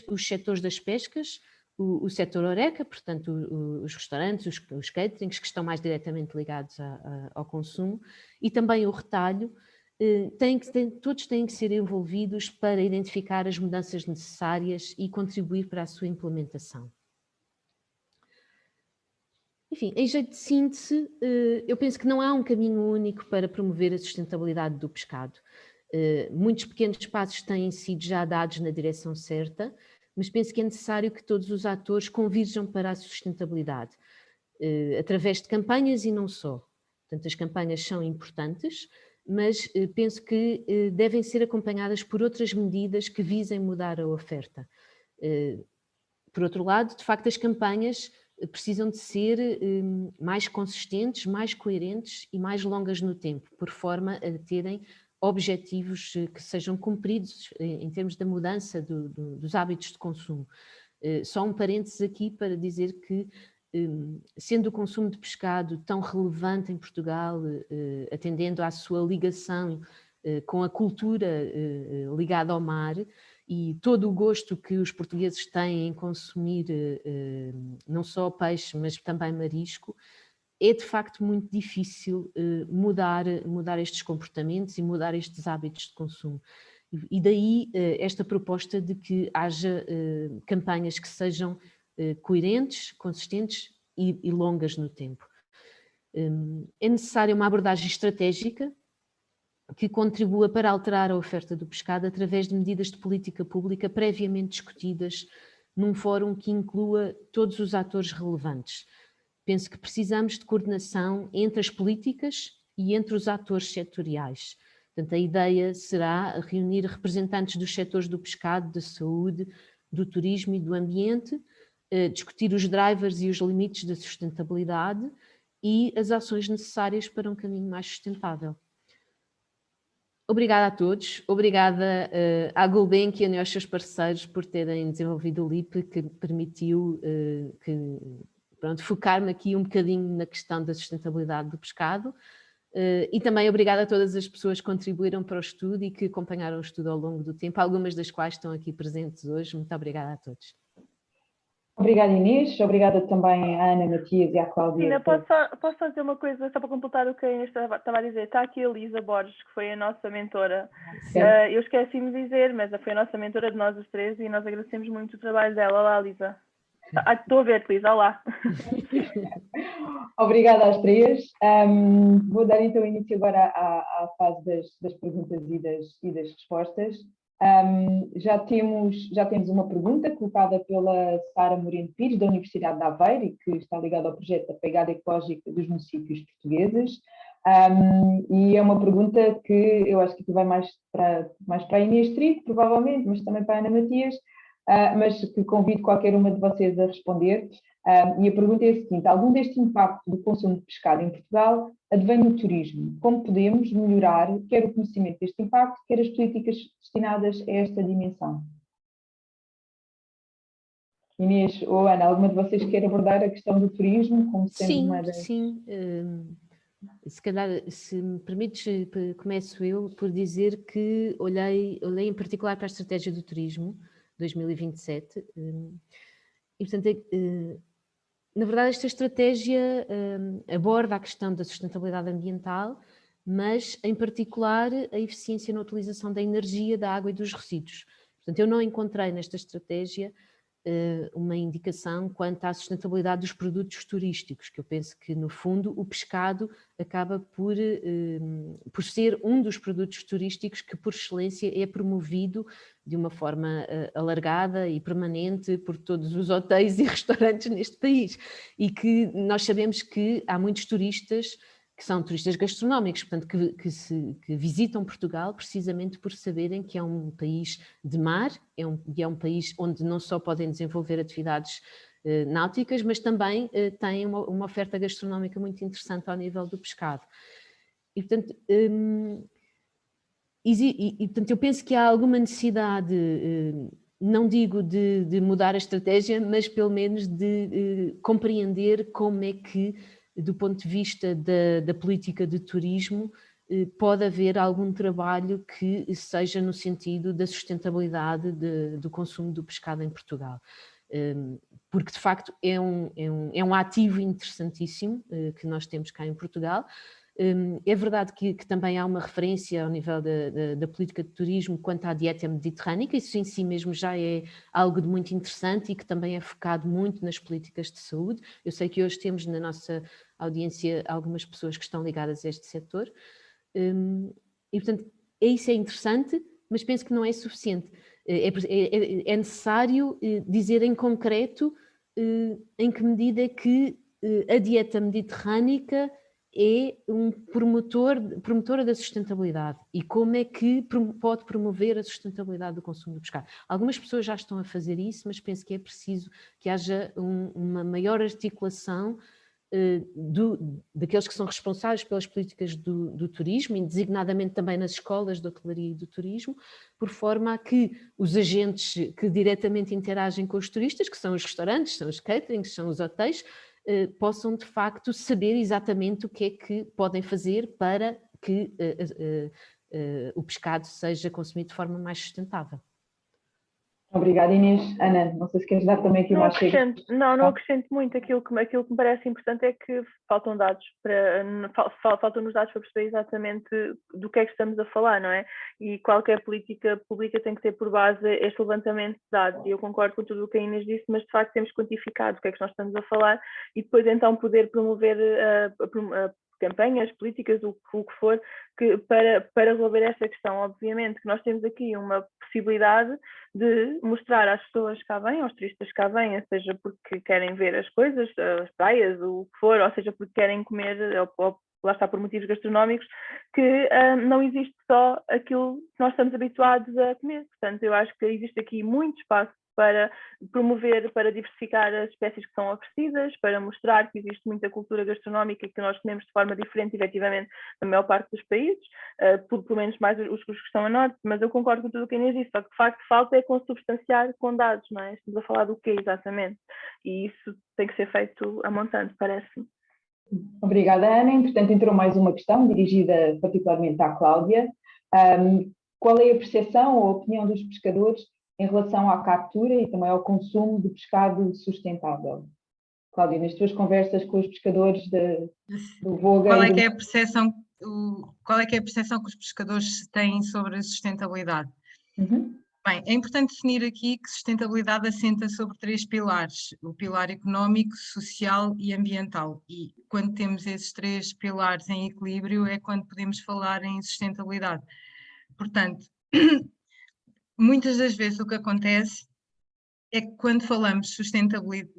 os setores das pescas, o setor Horeca, portanto, os restaurantes, os caterings, que estão mais diretamente ligados ao consumo, e também o retalho. Todos têm que ser envolvidos para identificar as mudanças necessárias e contribuir para a sua implementação. Enfim, em jeito de síntese, eu penso que não há um caminho único para promover a sustentabilidade do pescado. Muitos pequenos passos têm sido já dados na direção certa, mas penso que é necessário que todos os atores convirjam para a sustentabilidade, através de campanhas e não só. Portanto, as campanhas são importantes, mas penso que devem ser acompanhadas por outras medidas que visem mudar a oferta. Por outro lado, de facto, as campanhas precisam de ser mais consistentes, mais coerentes e mais longas no tempo, por forma a terem objetivos que sejam cumpridos em termos da mudança dos hábitos de consumo. Só um parênteses aqui para dizer que, sendo o consumo de pescado tão relevante em Portugal, atendendo à sua ligação com a cultura ligada ao mar, e todo o gosto que os portugueses têm em consumir não só peixe, mas também marisco, é de facto muito difícil mudar estes comportamentos e mudar estes hábitos de consumo. E daí esta proposta de que haja campanhas que sejam coerentes, consistentes e longas no tempo. É necessária uma abordagem estratégica que contribua para alterar a oferta do pescado através de medidas de política pública previamente discutidas num fórum que inclua todos os atores relevantes. Penso que precisamos de coordenação entre as políticas e entre os atores setoriais. Portanto, a ideia será reunir representantes dos setores do pescado, da saúde, do turismo e do ambiente, discutir os drivers e os limites da sustentabilidade e as ações necessárias para um caminho mais sustentável. Obrigada a todos, obrigada à Gulbenkian e aos seus parceiros por terem desenvolvido o LIP, que permitiu focar-me aqui um bocadinho na questão da sustentabilidade do pescado, e também obrigada a todas as pessoas que contribuíram para o estudo e que acompanharam o estudo ao longo do tempo, algumas das quais estão aqui presentes hoje. Muito obrigada a todos.
Obrigada, Inês. Obrigada também à Ana Matias e à Cláudia.
Tina, posso só dizer uma coisa, só para completar o que a Inês estava a dizer? Está aqui a Elisa Borges, que foi a nossa mentora. Eu esqueci-me de dizer, mas foi a nossa mentora de nós os três e nós agradecemos muito o trabalho dela. Olá, Elisa. Estou a ver, Elisa. Olá.
Obrigada às três. Vou dar então início agora à fase das perguntas e das respostas. Já temos uma pergunta colocada pela Sara Moreno Pires, da Universidade de Aveiro, e que está ligada ao projeto da pegada ecológica dos municípios portugueses. E é uma pergunta que eu acho que vai mais para a Inês Trigo, provavelmente, mas também para a Ana Matias, mas que convido qualquer uma de vocês a responder. E a pergunta é a seguinte: algum deste impacto do consumo de pescado em Portugal advém do turismo? Como podemos melhorar quer o conhecimento deste impacto, quer as políticas destinadas a esta dimensão? Inês ou Ana, alguma de vocês quer abordar a questão do turismo como sendo uma das...
Sim. Se calhar, se me permites, começo eu por dizer que olhei em particular para a estratégia do turismo 2027 e, portanto, na verdade, esta estratégia aborda a questão da sustentabilidade ambiental, mas, em particular, a eficiência na utilização da energia, da água e dos resíduos. Portanto, eu não encontrei nesta estratégia uma indicação quanto à sustentabilidade dos produtos turísticos, que eu penso que, no fundo, o pescado acaba por ser um dos produtos turísticos que, por excelência, é promovido de uma forma alargada e permanente por todos os hotéis e restaurantes neste país. E que nós sabemos que há muitos turistas que são turistas gastronómicos, portanto, que visitam Portugal precisamente por saberem que é um país de mar, é um país onde não só podem desenvolver atividades náuticas, mas também têm uma oferta gastronómica muito interessante ao nível do pescado. E, portanto, portanto eu penso que há alguma necessidade, não digo de mudar a estratégia, mas pelo menos de compreender como é que, do ponto de vista da política de turismo, pode haver algum trabalho que seja no sentido da sustentabilidade do consumo do pescado em Portugal. Porque, de facto, é um ativo interessantíssimo que nós temos cá em Portugal. É verdade que também há uma referência ao nível da política de turismo quanto à dieta mediterrânica, isso em si mesmo já é algo de muito interessante e que também é focado muito nas políticas de saúde. Eu sei que hoje temos na nossa audiência algumas pessoas que estão ligadas a este setor e, portanto, isso é interessante, mas penso que não é suficiente. É necessário dizer em concreto em que medida é que a dieta mediterrânica é promotora da sustentabilidade e como é que pode promover a sustentabilidade do consumo do pescado. Algumas pessoas já estão a fazer isso, mas penso que é preciso que haja uma maior articulação daqueles que são responsáveis pelas políticas do turismo, e designadamente também nas escolas de hotelaria e do turismo, por forma a que os agentes que diretamente interagem com os turistas, que são os restaurantes, são os caterings, são os hotéis, possam de facto saber exatamente o que é que podem fazer para que o pescado seja consumido de forma mais sustentável.
Obrigada, Inês. Ana, não sei se queres dar também aqui
Não
uma chega.
não acrescento muito. Aquilo que me parece importante é que faltam dados faltam-nos dados para perceber exatamente do que é que estamos a falar, não é? E qualquer política pública tem que ter por base este levantamento de dados. E eu concordo com tudo o que a Inês disse, mas de facto temos que quantificar do que é que nós estamos a falar e depois então poder promover campanhas, políticas, o que for, para resolver esta questão. Obviamente que nós temos aqui uma possibilidade de mostrar às pessoas que cá vêm, aos turistas que cá vêm, seja porque querem ver as coisas, as praias, o que for, ou seja porque querem comer, ou lá está por motivos gastronómicos, que não existe só aquilo que nós estamos habituados a comer. Portanto, eu acho que existe aqui muito espaço para promover, para diversificar as espécies que são oferecidas, para mostrar que existe muita cultura gastronómica que nós comemos de forma diferente, efetivamente, na maior parte dos países, pelo menos mais os que estão a norte, mas eu concordo com tudo o que a Inês disse, só que de facto falta é consubstanciar com dados, não é? Estamos a falar do quê exatamente? E isso tem que ser feito a montante, parece-me.
Obrigada, Ana. Entretanto, entrou mais uma questão dirigida particularmente à Cláudia. Qual é a percepção ou a opinião dos pescadores em relação à captura e também ao consumo de pescado sustentável? Cláudia, nas tuas conversas com os pescadores do Voga...
Qual é que é a percepção que os pescadores têm sobre a sustentabilidade? Bem, é importante definir aqui que sustentabilidade assenta sobre 3 pilares: o pilar económico, social e ambiental. E quando temos esses 3 pilares em equilíbrio é quando podemos falar em sustentabilidade. Portanto, muitas das vezes o que acontece é que quando falamos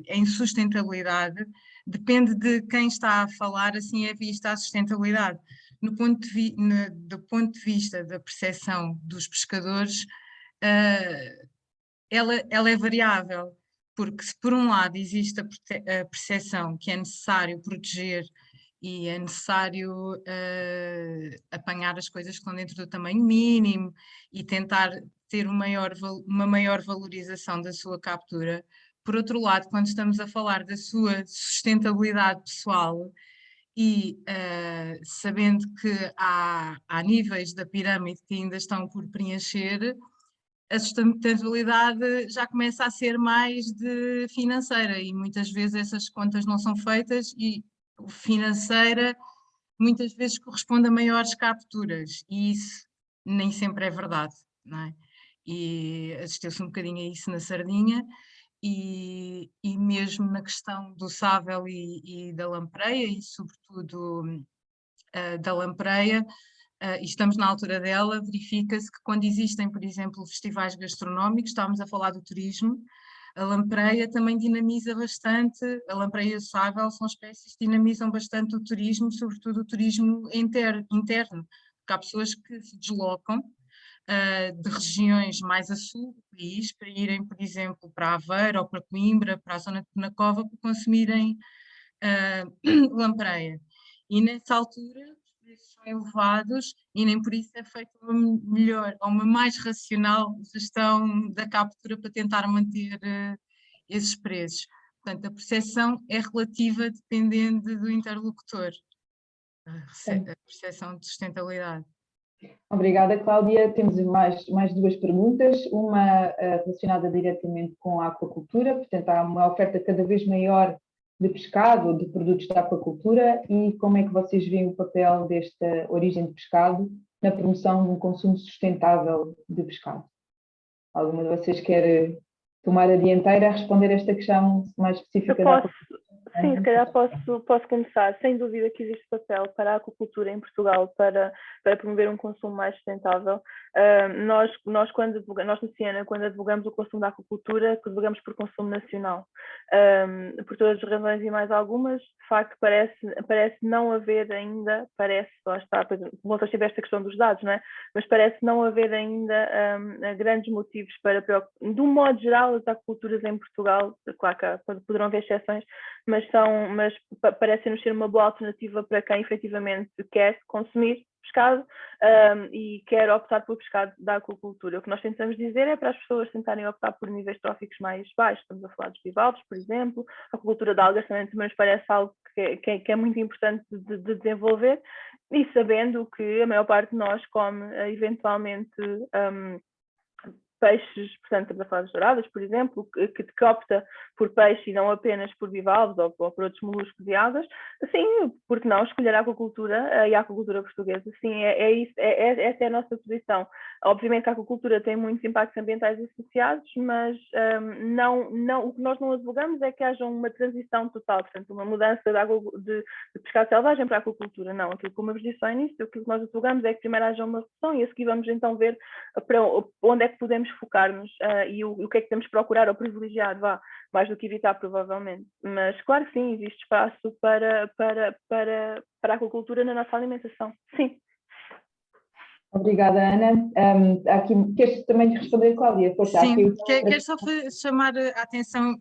em sustentabilidade, depende de quem está a falar, assim é vista a sustentabilidade. Do ponto de vista da percepção dos pescadores, ela é variável, porque se por um lado existe a percepção que é necessário proteger e é necessário apanhar as coisas que estão dentro do tamanho mínimo e tentar ter uma maior valorização da sua captura, por outro lado, quando estamos a falar da sua sustentabilidade pessoal e sabendo que há níveis da pirâmide que ainda estão por preencher, a sustentabilidade já começa a ser mais de financeira e muitas vezes essas contas não são feitas e o financeira muitas vezes corresponde a maiores capturas e isso nem sempre é verdade, não é? E assistiu-se um bocadinho a isso na sardinha e mesmo na questão do sável e da lampreia e sobretudo da lampreia, e estamos na altura dela, verifica-se que quando existem, por exemplo, festivais gastronómicos, estamos a falar do turismo, a lampreia também dinamiza bastante, a lampreia e o sável são espécies que dinamizam bastante o turismo, sobretudo o turismo interno, porque há pessoas que se deslocam de regiões mais a sul do país para irem, por exemplo, para Aveiro ou para Coimbra, para a zona de Penacova, para consumirem lampreia. E nessa altura os preços são elevados e nem por isso é feita uma melhor ou uma mais racional gestão da captura para tentar manter esses preços. Portanto, a percepção é relativa dependendo do interlocutor, a percepção de sustentabilidade.
Obrigada, Cláudia. Temos mais 2 perguntas, uma relacionada diretamente com a aquacultura, portanto há uma oferta cada vez maior de pescado, de produtos da aquacultura, e como é que vocês veem o papel desta origem de pescado na promoção de um consumo sustentável de pescado? Alguma de vocês quer tomar a dianteira a responder esta questão mais específica da aquacultura?
Sim, se calhar posso começar. Sem dúvida que existe papel para a aquacultura em Portugal para promover um consumo mais sustentável. Nós na Ciena, quando advogamos o consumo da aquacultura, advogamos por consumo nacional. Por todas as razões e mais algumas, de facto parece não haver ainda, lá está, volta sempre esta questão dos dados, não é? Mas parece não haver ainda grandes motivos para preocupar. De um modo geral, as aquaculturas em Portugal, claro que poderão haver exceções, mas parece-nos ser uma boa alternativa para quem efetivamente quer consumir pescado e quer optar por pescado da aquacultura. O que nós tentamos dizer é para as pessoas tentarem optar por níveis tróficos mais baixos. Estamos a falar dos bivalves, por exemplo. A aquacultura de algas também nos parece algo que é muito importante de desenvolver, e sabendo que a maior parte de nós come eventualmente peixes, portanto, estamos a falar das douradas, por exemplo, que opta por peixe e não apenas por bivalves ou por outros moluscos e algas, sim, porque não escolher a aquacultura e a aquacultura portuguesa? Sim, essa é a nossa posição. Obviamente que a aquacultura tem muitos impactos ambientais associados, mas o que nós não advogamos é que haja uma transição total, portanto, uma mudança de pescado selvagem para a aquacultura. Não, aquilo, como eu vos disse ao início, aquilo que nós advogamos é que primeiro haja uma redução e a seguir vamos então ver para onde é que podemos focar-nos e o que é que temos que procurar ou privilegiar, mais do que evitar, provavelmente. Mas, claro que sim, existe espaço para a aquacultura na nossa alimentação. Sim.
Obrigada, Ana. Aqui, queres também responder, Cláudia? Força,
sim, quero só chamar a atenção.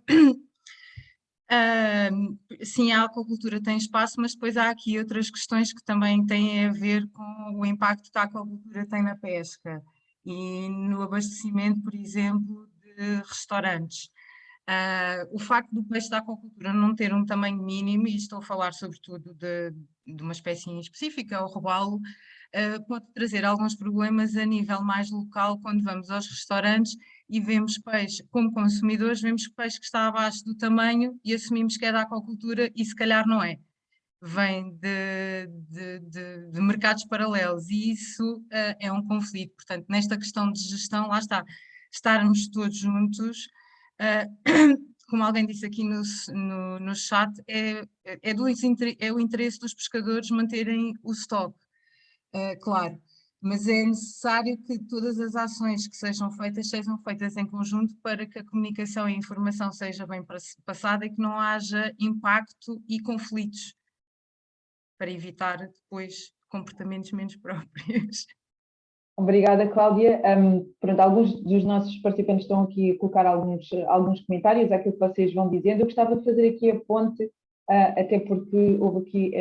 Sim, a aquacultura tem espaço, mas depois há aqui outras questões que também têm a ver com o impacto que a aquacultura tem na pesca e no abastecimento, por exemplo, de restaurantes. O facto do peixe da aquacultura não ter um tamanho mínimo, e estou a falar sobretudo de uma espécie em específica, o robalo, pode trazer alguns problemas a nível mais local quando vamos aos restaurantes e vemos peixe, como consumidores, vemos peixe que está abaixo do tamanho e assumimos que é da aquacultura e se calhar não é. Vem de mercados paralelos e isso é um conflito. Portanto, nesta questão de gestão, lá está, estarmos todos juntos, como alguém disse aqui no chat, é o interesse dos pescadores manterem o estoque, claro. Mas é necessário que todas as ações que sejam feitas em conjunto para que a comunicação e a informação seja bem passada e que não haja impacto e conflitos, para evitar depois comportamentos menos próprios.
Obrigada, Cláudia. Pronto, alguns dos nossos participantes estão aqui a colocar alguns comentários àquilo que vocês vão dizendo. Eu gostava de fazer aqui a ponte, até porque houve aqui...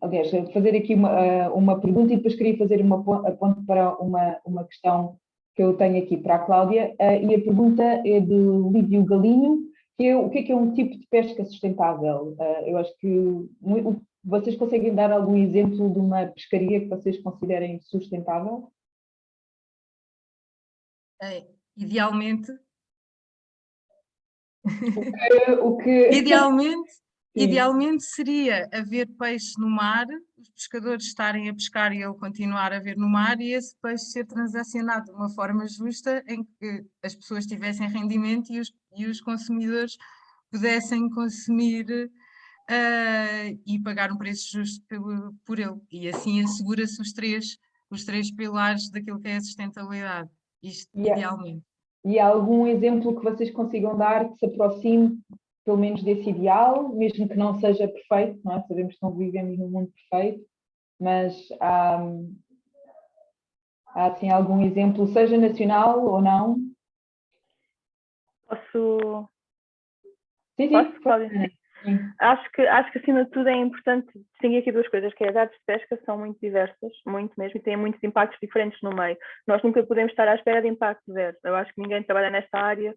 aliás, fazer aqui uma pergunta e depois queria fazer a ponte para uma questão que eu tenho aqui para a Cláudia, e a pergunta é de Lívio Galinho, que é o que é um tipo de pesca sustentável? Eu acho que vocês conseguem dar algum exemplo de uma pescaria que vocês considerem sustentável?
Idealmente...
Idealmente
seria haver peixe no mar, os pescadores estarem a pescar e ele continuar a haver no mar e esse peixe ser transacionado de uma forma justa em que as pessoas tivessem rendimento e os consumidores pudessem consumir e pagar um preço justo por ele. E assim assegura-se os três pilares daquilo que é a sustentabilidade. Isto idealmente.
E há algum exemplo que vocês consigam dar que se aproxime pelo menos desse ideal, mesmo que não seja perfeito, não é? Sabemos que não vivemos num mundo perfeito, mas há assim, algum exemplo, seja nacional ou não?
Posso?
Sim,
Posso, Cláudia?
Sim.
Acho que acima de tudo é importante distinguir aqui duas coisas, que as artes de pesca são muito diversas, muito mesmo, e têm muitos impactos diferentes no meio. Nós nunca podemos estar à espera de impacto zero. Eu acho que ninguém trabalha nesta área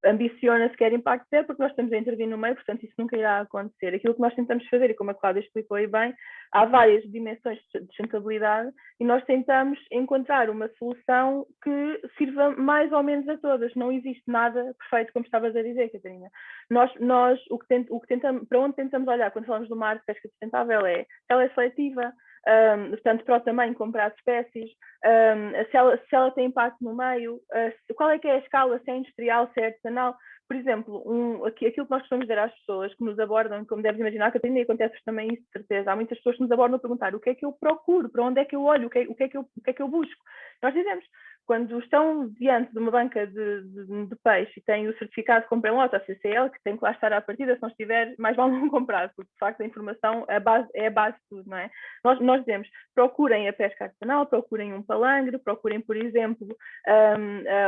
ambiciona sequer impacto zero, porque nós estamos a intervir no meio, portanto isso nunca irá acontecer. Aquilo que nós tentamos fazer, e como a Cláudia explicou aí bem, há várias dimensões de sustentabilidade e nós tentamos encontrar uma solução que sirva mais ou menos a todas. Não existe nada perfeito, como estavas a dizer, Catarina. Nós para onde tentamos olhar quando falamos de uma arte de pesca sustentável é se ela é seletiva, tanto para o tamanho como para as espécies, se ela tem impacto no meio, qual é que é a escala, se é industrial, se é artesanal. Por exemplo, aquilo que nós costumamos dizer às pessoas que nos abordam, como deves imaginar, Catarina, e acontece também isso, de certeza, há muitas pessoas que nos abordam a perguntar o que é que eu procuro, para onde é que eu olho, o que é que eu busco. Nós dizemos, quando estão diante de uma banca de peixe e têm o certificado de compra em lote, a CCL, que tem que lá estar à partida, se não estiver, mais vale não comprar, porque de facto a informação é a base de tudo, não é? Nós dizemos, procurem a pesca artesanal, procurem um palangre, procurem, por exemplo,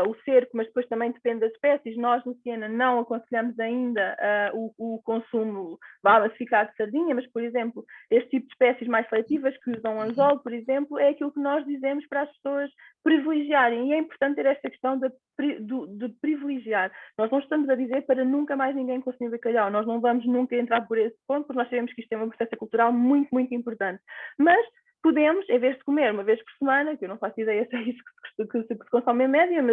o cerco, mas depois também depende das espécies. Nós, no Siena, não aconselhamos ainda o consumo massificado de sardinha, mas, por exemplo, este tipo de espécies mais seletivas que usam anzol, por exemplo, é aquilo que nós dizemos para as pessoas privilegiarem, e é importante ter esta questão de privilegiar. Nós não estamos a dizer para nunca mais ninguém consumir bacalhau, nós não vamos nunca entrar por esse ponto, porque nós sabemos que isto é uma processa cultural muito, muito importante. Mas podemos, em vez de comer uma vez por semana, que eu não faço ideia se é isso que se consome em média,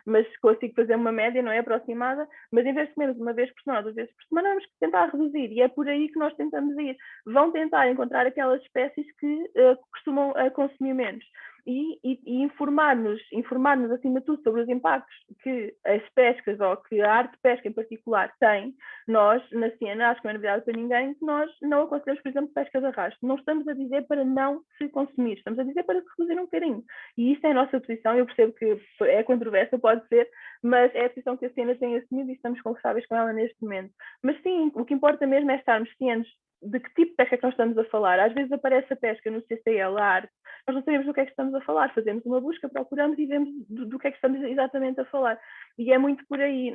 mas consigo fazer uma média, não é aproximada, mas em vez de comermos uma vez por semana ou 2 vezes por semana, vamos tentar reduzir, e é por aí que nós tentamos ir. Vão tentar encontrar aquelas espécies que costumam consumir menos. E informar-nos acima de tudo sobre os impactos que as pescas ou que a arte de pesca em particular tem. Nós, na Siena, acho que não é novidade para ninguém, que nós não aconselhamos, por exemplo, pesca de arrasto. Não estamos a dizer para não se consumir, estamos a dizer para se reduzir um bocadinho. E isso é a nossa posição, eu percebo que é controversa, pode ser, mas é a posição que a Siena tem assumido e estamos confortáveis com ela neste momento. Mas sim, o que importa mesmo é estarmos cientes de que tipo de pesca é que nós estamos a falar. Às vezes aparece a pesca no CCL, a arte, nós não sabemos do que é que estamos a falar, fazemos uma busca, procuramos e vemos do que é que estamos exatamente a falar. E é muito por aí.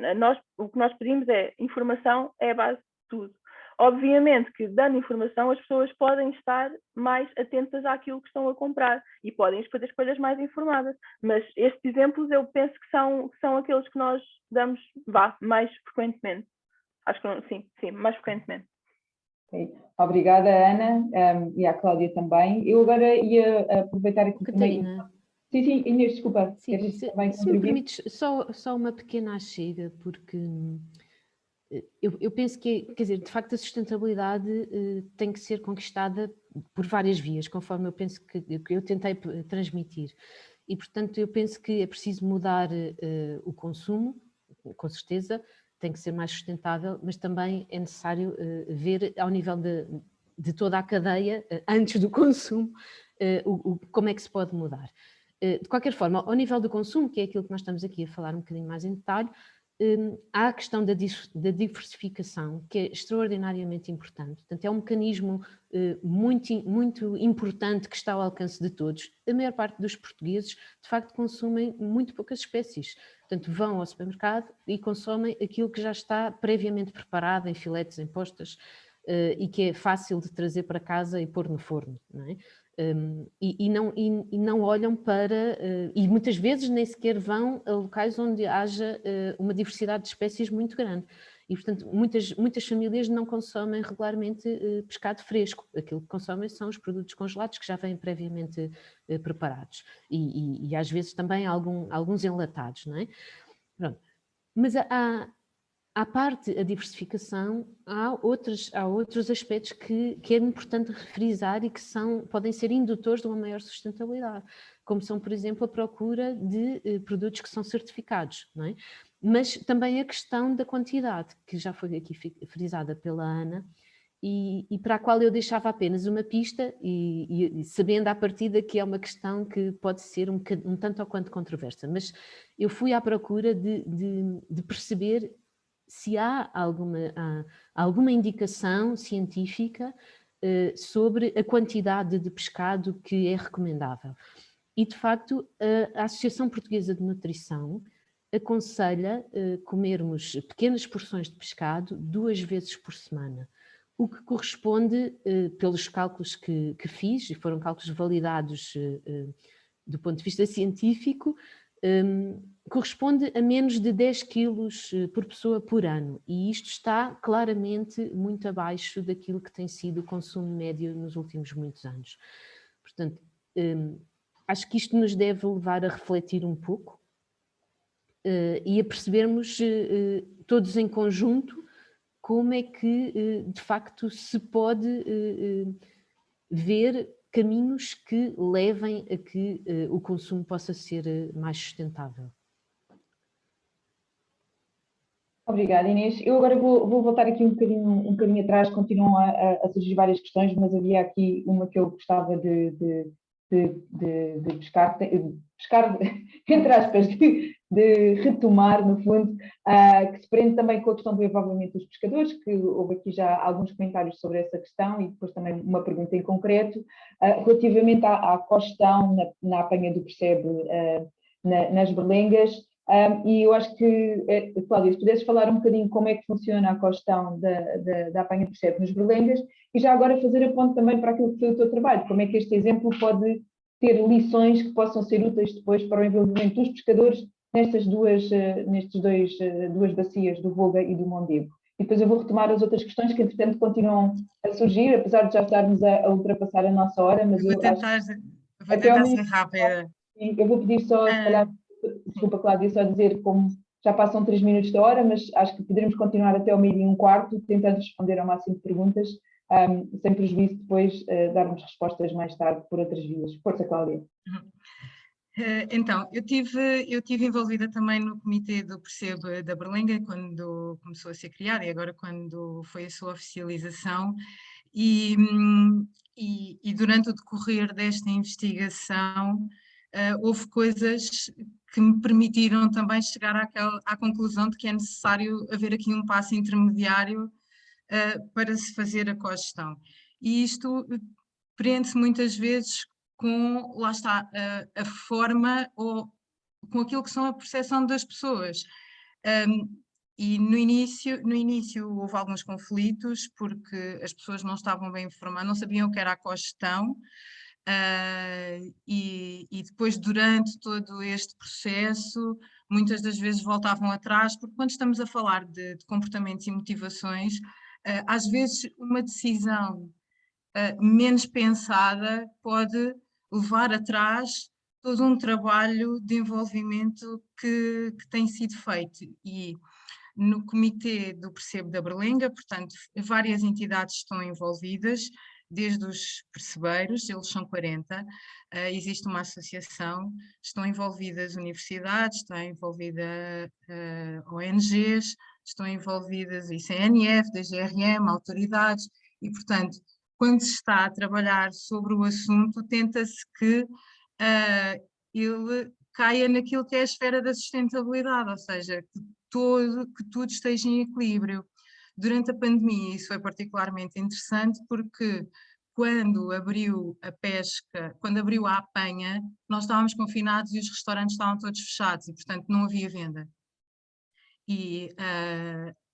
O que nós pedimos é informação, é a base de tudo. Obviamente que, dando informação, as pessoas podem estar mais atentas àquilo que estão a comprar e podem fazer escolhas mais informadas. Mas estes exemplos eu penso que são aqueles que nós damos mais frequentemente. Acho que sim, mais frequentemente.
Okay. Obrigada, Ana, e à Cláudia também. Eu agora ia aproveitar aqui
Catarina.
Também... Sim, Inês, desculpa.
Sim, se me permites, só uma pequena achega, porque eu penso que, quer dizer, de facto a sustentabilidade tem que ser conquistada por várias vias, conforme eu penso que eu tentei transmitir. E, portanto, eu penso que é preciso mudar o consumo, com certeza, tem que ser mais sustentável, mas também é necessário ver ao nível de toda a cadeia, antes do consumo, como é que se pode mudar. De qualquer forma, ao nível do consumo, que é aquilo que nós estamos aqui a falar um bocadinho mais em detalhe, há a questão da diversificação, que é extraordinariamente importante. Portanto, é um mecanismo muito importante que está ao alcance de todos. A maior parte dos portugueses, de facto, consomem muito poucas espécies. Portanto, vão ao supermercado e consomem aquilo que já está previamente preparado, em filetes, em postas, e que é fácil de trazer para casa e pôr no forno, não é? E não olham para, e muitas vezes nem sequer vão a locais onde haja uma diversidade de espécies muito grande. E, portanto, muitas famílias não consomem regularmente pescado fresco. Aquilo que consomem são os produtos congelados que já vêm previamente preparados. E às vezes também alguns enlatados, não é? Pronto. Mas à parte a diversificação, há outros aspectos que é importante frisar e que podem ser indutores de uma maior sustentabilidade, como são, por exemplo, a procura de produtos que são certificados, não é? Mas também a questão da quantidade, que já foi aqui frisada pela Ana, e para a qual eu deixava apenas uma pista, e sabendo à partida que é uma questão que pode ser um tanto ou quanto controversa, mas eu fui à procura de perceber se há alguma indicação científica sobre a quantidade de pescado que é recomendável. E, de facto, a Associação Portuguesa de Nutrição aconselha comermos pequenas porções de pescado 2 vezes por semana, o que corresponde, pelos cálculos que fiz, e foram cálculos validados do ponto de vista científico, corresponde a menos de 10 quilos por pessoa por ano, e isto está claramente muito abaixo daquilo que tem sido o consumo médio nos últimos muitos anos. Portanto, acho que isto nos deve levar a refletir um pouco e a percebermos todos em conjunto como é que de facto se pode ver caminhos que levem a que o consumo possa ser mais sustentável.
Obrigada, Inês. Eu agora vou voltar aqui um bocadinho atrás, continuam a surgir várias questões, mas havia aqui uma que eu gostava de pescar, entre aspas, de retomar, no fundo, que se prende também com a questão do envolvimento dos pescadores, que houve aqui já alguns comentários sobre essa questão e depois também uma pergunta em concreto, relativamente à costão na apanha do percebe nas berlengas. E eu acho que, Cláudia, se pudesses falar um bocadinho como é que funciona a costão da apanha de percebe nas berlengas e já agora fazer a ponte também para aquilo que foi o teu trabalho, como é que este exemplo pode ter lições que possam ser úteis depois para o envolvimento dos pescadores nestas duas bacias do Volga e do Mondego. e depois eu vou retomar as outras questões que, entretanto, continuam a surgir, apesar de já estarmos a ultrapassar a nossa hora, mas
Vou
eu
tentar,
acho
vou
até ao
tentar
meio,
ser rápida.
eu vou pedir só, se calhar, desculpa, Cláudia, só dizer como já passam 3 minutos da hora, mas acho que poderemos continuar até ao 12:15, tentando responder ao máximo de perguntas, sem prejuízo de depois darmos respostas mais tarde por outras vias. Força, Cláudia.
Então, eu tive envolvida também no comitê do Percebo da Berlenga quando começou a ser criado e agora quando foi a sua oficialização e durante o decorrer desta investigação houve coisas que me permitiram também chegar à conclusão de que é necessário haver aqui um passo intermediário para se fazer a cogestão. E isto prende-se muitas vezes com, lá está, a forma ou com aquilo que são a percepção das pessoas. E no início houve alguns conflitos porque as pessoas não estavam bem informadas, não sabiam o que era a cogestão, e depois durante todo este processo muitas das vezes voltavam atrás, porque quando estamos a falar de comportamentos e motivações, às vezes uma decisão menos pensada pode levar atrás todo um trabalho de envolvimento que tem sido feito. E no comitê do Percebo da Berlenga, portanto, várias entidades estão envolvidas, desde os percebeiros, eles são 40, existe uma associação, estão envolvidas universidades, está envolvida ONGs, estão envolvidas ICNF, DGRM, autoridades, e portanto, quando se está a trabalhar sobre o assunto, tenta-se que ele caia naquilo que é a esfera da sustentabilidade, ou seja, que tudo esteja em equilíbrio. Durante a pandemia isso foi particularmente interessante porque quando abriu a pesca, quando abriu a apanha, nós estávamos confinados e os restaurantes estavam todos fechados e portanto não havia venda. E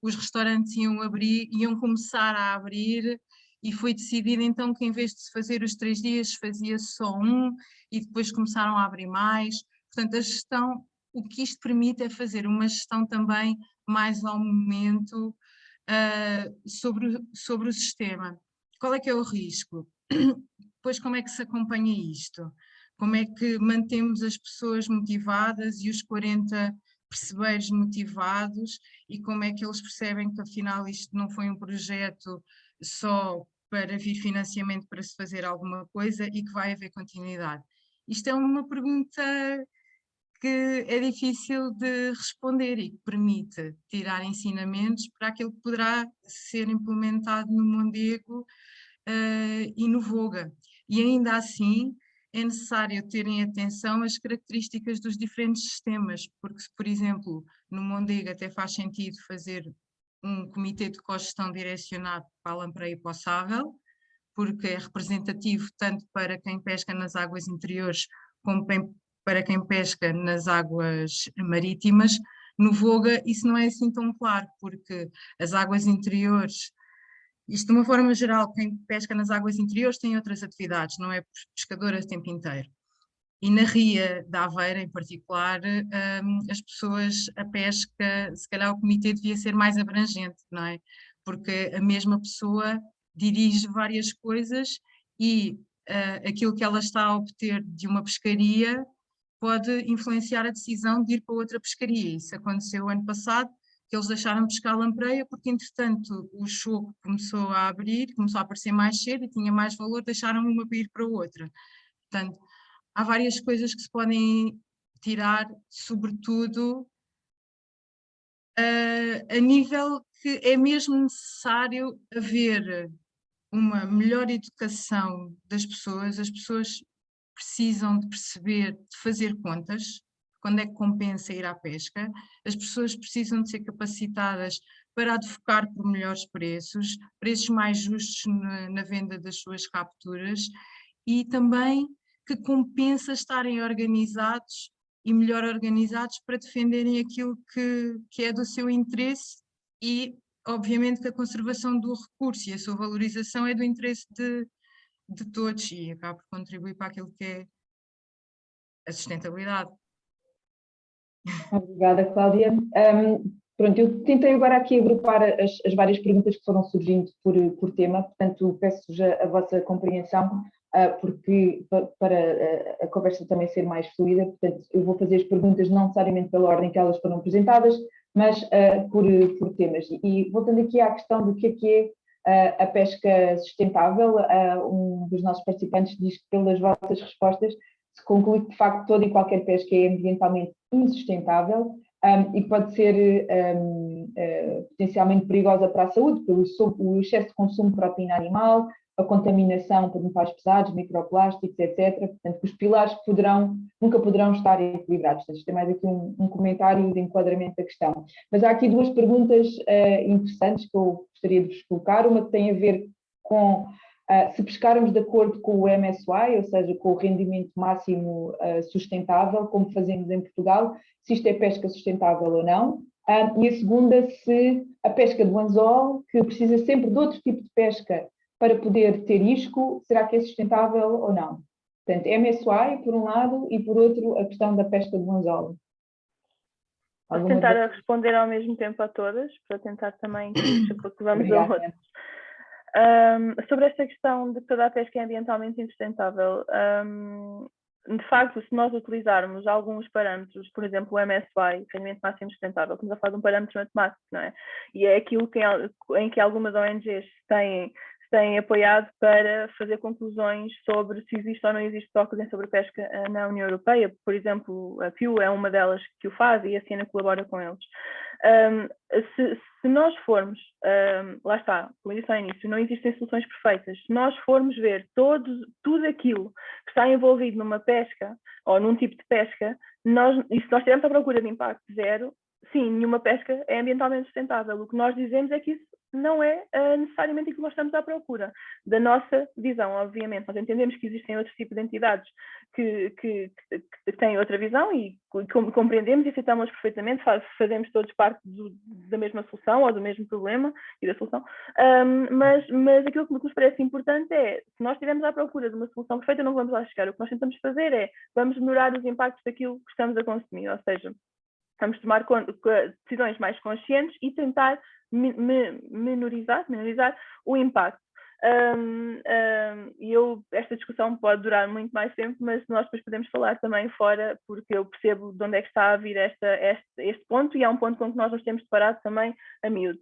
os restaurantes iam começar a abrir e foi decidido então que em vez de se fazer os 3 dias, fazia só um e depois começaram a abrir mais. Portanto, a gestão, o que isto permite é fazer uma gestão também mais ao momento sobre o sistema. Qual é que é o risco? Depois como é que se acompanha isto? Como é que mantemos as pessoas motivadas e os 40 percebeiros motivados e como é que eles percebem que afinal isto não foi um projeto só para vir financiamento para se fazer alguma coisa e que vai haver continuidade? Isto é uma pergunta que é difícil de responder e que permite tirar ensinamentos para aquilo que poderá ser implementado no Mondego e no Voga. E ainda assim é necessário terem atenção às características dos diferentes sistemas, porque se, por exemplo, no Mondego até faz sentido fazer um comitê de cogestão direcionado para a lampreia e para o sável, porque é representativo tanto para quem pesca nas águas interiores como para quem pesca nas águas marítimas. No Voga isso não é assim tão claro, porque as águas interiores, isto de uma forma geral, quem pesca nas águas interiores tem outras atividades, não é pescador o tempo inteiro. E na Ria da Aveira, em particular, as pessoas, a pesca, se calhar o comitê devia ser mais abrangente, não é? Porque a mesma pessoa dirige várias coisas e aquilo que ela está a obter de uma pescaria pode influenciar a decisão de ir para outra pescaria. Isso aconteceu ano passado, que eles deixaram de pescar lampreia porque, entretanto, o choco começou a abrir, começou a aparecer mais cedo e tinha mais valor, deixaram uma para ir para outra. Portanto, há várias coisas que se podem tirar, sobretudo a nível que é mesmo necessário haver uma melhor educação das pessoas. As pessoas precisam de perceber, de fazer contas, quando é que compensa ir à pesca, as pessoas precisam de ser capacitadas para advocar por melhores preços, preços mais justos na venda das suas capturas e também que compensa estarem organizados e melhor organizados para defenderem aquilo que é do seu interesse e, obviamente, que a conservação do recurso e a sua valorização é do interesse de todos e acaba por contribuir para aquilo que é a sustentabilidade.
Obrigada, Cláudia. Pronto, eu tentei agora aqui agrupar as várias perguntas que foram surgindo por tema, portanto peço-vos a vossa compreensão, porque para a conversa também ser mais fluida, portanto eu vou fazer as perguntas não necessariamente pela ordem que elas foram apresentadas, mas por temas. E voltando aqui à questão do que é a pesca sustentável, um dos nossos participantes diz que pelas vossas respostas se conclui que de facto toda e qualquer pesca é ambientalmente insustentável, e pode ser potencialmente perigosa para a saúde, pelo o excesso de consumo de proteína animal, a contaminação por metais pesados, microplásticos, etc. Portanto, os pilares nunca poderão estar equilibrados. Portanto, isto é mais aqui um comentário de enquadramento da questão. Mas há aqui duas perguntas interessantes que eu gostaria de vos colocar. Uma que tem a ver com se pescarmos de acordo com o MSY, ou seja, com o rendimento máximo sustentável, como fazemos em Portugal, se isto é pesca sustentável ou não. E a segunda, se a pesca do anzol, que precisa sempre de outro tipo de pesca para poder ter isco, será que é sustentável ou não? Portanto, MSY por um lado e por outro a questão da pesca do anzol.
Vou tentar responder ao mesmo tempo a todas, para tentar também que vamos a outros. Sobre esta questão de que toda a pesca é ambientalmente insustentável, de facto, se nós utilizarmos alguns parâmetros, por exemplo, o MSY, rendimento máximo sustentável, estamos a falar de um parâmetro matemático, não é? E é aquilo em que algumas ONGs têm apoiado para fazer conclusões sobre se existe ou não existe trocas em sobrepesca na União Europeia. Por exemplo, a PIU é uma delas que o faz e a Siena colabora com eles. Se nós formos, lá está, como eu disse ao início, não existem soluções perfeitas. Se nós formos ver tudo aquilo que está envolvido numa pesca ou num tipo de pesca, e se nós estivermos à procura de impacto zero, sim, nenhuma pesca é ambientalmente sustentável. O que nós dizemos é que isso não é necessariamente aquilo que nós estamos à procura. Da nossa visão, obviamente, nós entendemos que existem outros tipos de entidades que têm outra visão e compreendemos e aceitamos perfeitamente, fazemos todos parte da mesma solução ou do mesmo problema e da solução, mas aquilo que nos parece importante é, se nós estivermos à procura de uma solução perfeita, não vamos lá chegar. O que nós tentamos fazer é, vamos melhorar os impactos daquilo que estamos a consumir, ou seja, vamos tomar decisões mais conscientes e tentar minorizar o impacto. Esta discussão pode durar muito mais tempo, mas nós depois podemos falar também fora, porque eu percebo de onde é que está a vir este ponto, e é um ponto com que nós nos temos deparado também a miúdo.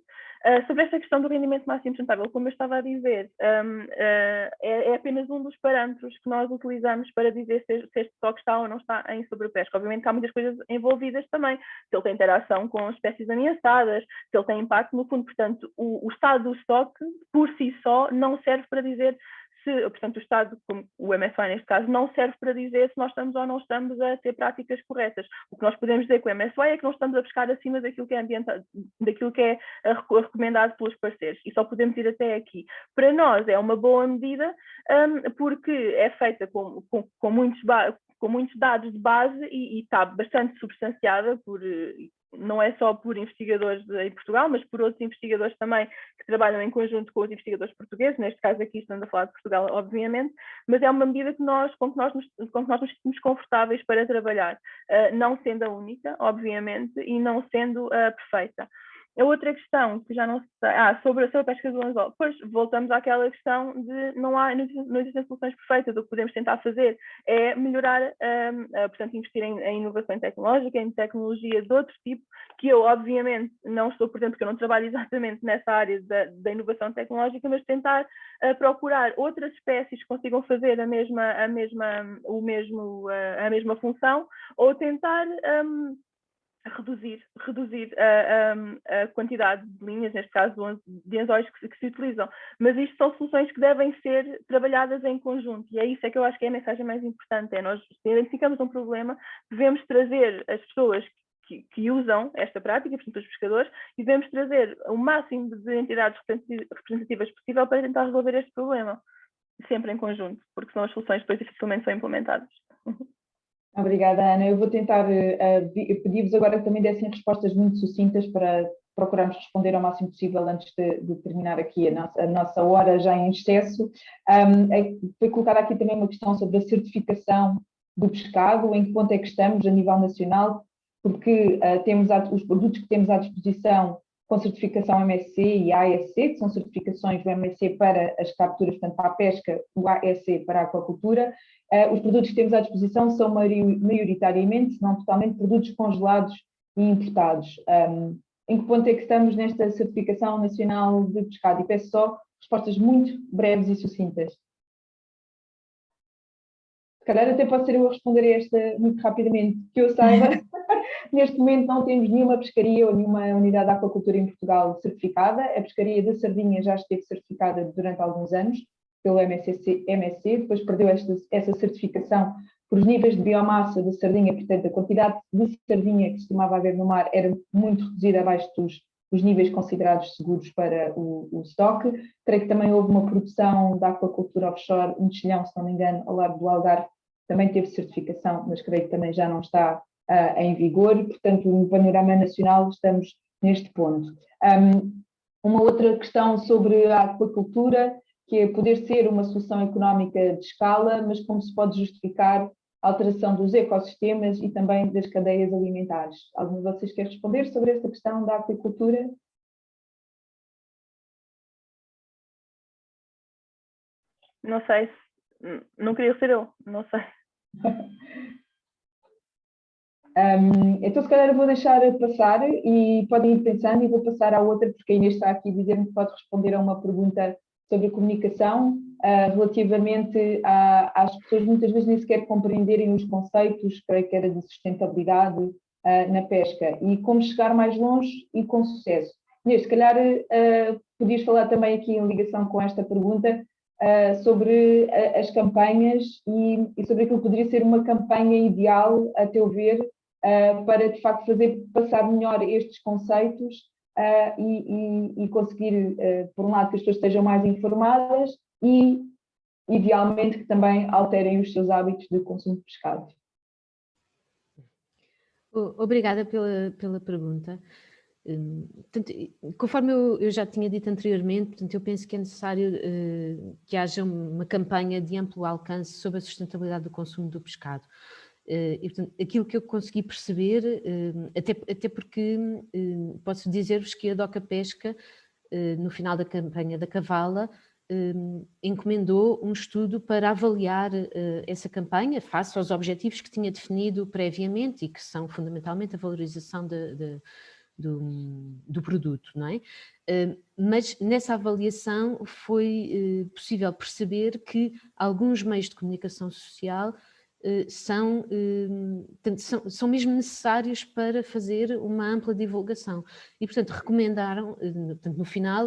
Sobre esta questão do rendimento máximo sustentável, como eu estava a dizer, é apenas um dos parâmetros que nós utilizamos para dizer se este estoque está ou não está em sobrepesca. Obviamente que há muitas coisas envolvidas também, se ele tem interação com espécies ameaçadas, se ele tem impacto no fundo. Portanto, o estado do estoque, por si só, não serve para dizer portanto, o Estado, como o MSY neste caso, não serve para dizer se nós estamos ou não estamos a ter práticas corretas. O que nós podemos dizer com o MSY é que não estamos a pescar acima daquilo que é daquilo que é recomendado pelos parceiros, e só podemos ir até aqui. Para nós é uma boa medida, porque é feita com muitos dados de base e está bastante substanciada não é só por investigadores em Portugal, mas por outros investigadores também que trabalham em conjunto com os investigadores portugueses. Neste caso aqui estamos a falar de Portugal, obviamente, mas é uma medida com que nós nos sentimos confortáveis para trabalhar, não sendo a única, obviamente, e não sendo perfeita. A outra questão, que já não sei, sobre a pesca do anzol, depois voltamos àquela questão de não existem soluções perfeitas. O que podemos tentar fazer é melhorar, portanto, investir em inovação tecnológica, em tecnologia de outro tipo, que eu, obviamente, não estou por dentro, porque eu não trabalho exatamente nessa área da inovação tecnológica, mas tentar procurar outras espécies que consigam fazer a mesma função, ou tentar reduzir a quantidade de linhas, neste caso de anzóis que se utilizam. Mas isto são soluções que devem ser trabalhadas em conjunto, e é isso que eu acho que é a mensagem mais importante. Nós, se identificamos um problema, devemos trazer as pessoas que usam esta prática, portanto os pescadores, e devemos trazer o máximo de entidades representativas possível para tentar resolver este problema, sempre em conjunto, porque senão as soluções depois dificilmente são implementadas.
Obrigada, Ana. Eu vou tentar pedir-vos agora que também dessem respostas muito sucintas para procurarmos responder ao máximo possível antes de terminar aqui a nossa hora já em excesso. Foi colocada aqui também uma questão sobre a certificação do pescado, em que ponto é que estamos a nível nacional. porque os produtos que temos à disposição com certificação MSC e ASC, que são certificações do MSC para as capturas, portanto para a pesca, o ASC para a aquacultura, os produtos que temos à disposição são maioritariamente, se não totalmente, produtos congelados e importados. Em que ponto é que estamos nesta certificação nacional de pescado? E peço só respostas muito breves e sucintas. Se calhar até pode ser eu a responder a esta muito rapidamente, que eu saiba. Neste momento não temos nenhuma pescaria ou nenhuma unidade de aquacultura em Portugal certificada. A pescaria da sardinha já esteve certificada durante alguns anos pelo MSC, depois perdeu essa certificação por os níveis de biomassa da sardinha, portanto a quantidade de sardinha que se costumava haver no mar era muito reduzida abaixo dos níveis considerados seguros para o estoque. Creio que também houve uma produção da aquacultura offshore, um mexilhão, se não me engano, ao largo do Algarve, também teve certificação, mas creio que também já não está em vigor, portanto no panorama nacional estamos neste ponto. Uma outra questão sobre a aquacultura, que é poder ser uma solução económica de escala, mas como se pode justificar a alteração dos ecossistemas e também das cadeias alimentares. Algum de vocês quer responder sobre esta questão da aquacultura?
Não sei, não queria ser eu, não sei.
Então se calhar eu vou deixar passar e podem ir pensando e vou passar à outra, porque a Inês está aqui a dizer-me que pode responder a uma pergunta sobre a comunicação relativamente às pessoas muitas vezes nem sequer compreenderem os conceitos, creio que era de sustentabilidade na pesca e como chegar mais longe e com sucesso. Inês, se calhar podias falar também aqui em ligação com esta pergunta sobre as campanhas e sobre aquilo que poderia ser uma campanha ideal, a teu ver, para de facto fazer passar melhor estes conceitos e conseguir, por um lado, que as pessoas estejam mais informadas e, idealmente, que também alterem os seus hábitos de consumo de pescado.
Obrigada pela pergunta. Portanto, conforme eu já tinha dito anteriormente, portanto, eu penso que é necessário que haja uma campanha de amplo alcance sobre a sustentabilidade do consumo do pescado. E, portanto, aquilo que eu consegui perceber, até porque posso dizer-vos que a DOCA Pesca, no final da campanha da Cavala, encomendou um estudo para avaliar essa campanha face aos objetivos que tinha definido previamente e que são fundamentalmente a valorização do produto, não é? Mas nessa avaliação foi possível perceber que alguns meios de comunicação social são mesmo necessários para fazer uma ampla divulgação. E, portanto, recomendaram, portanto, no final,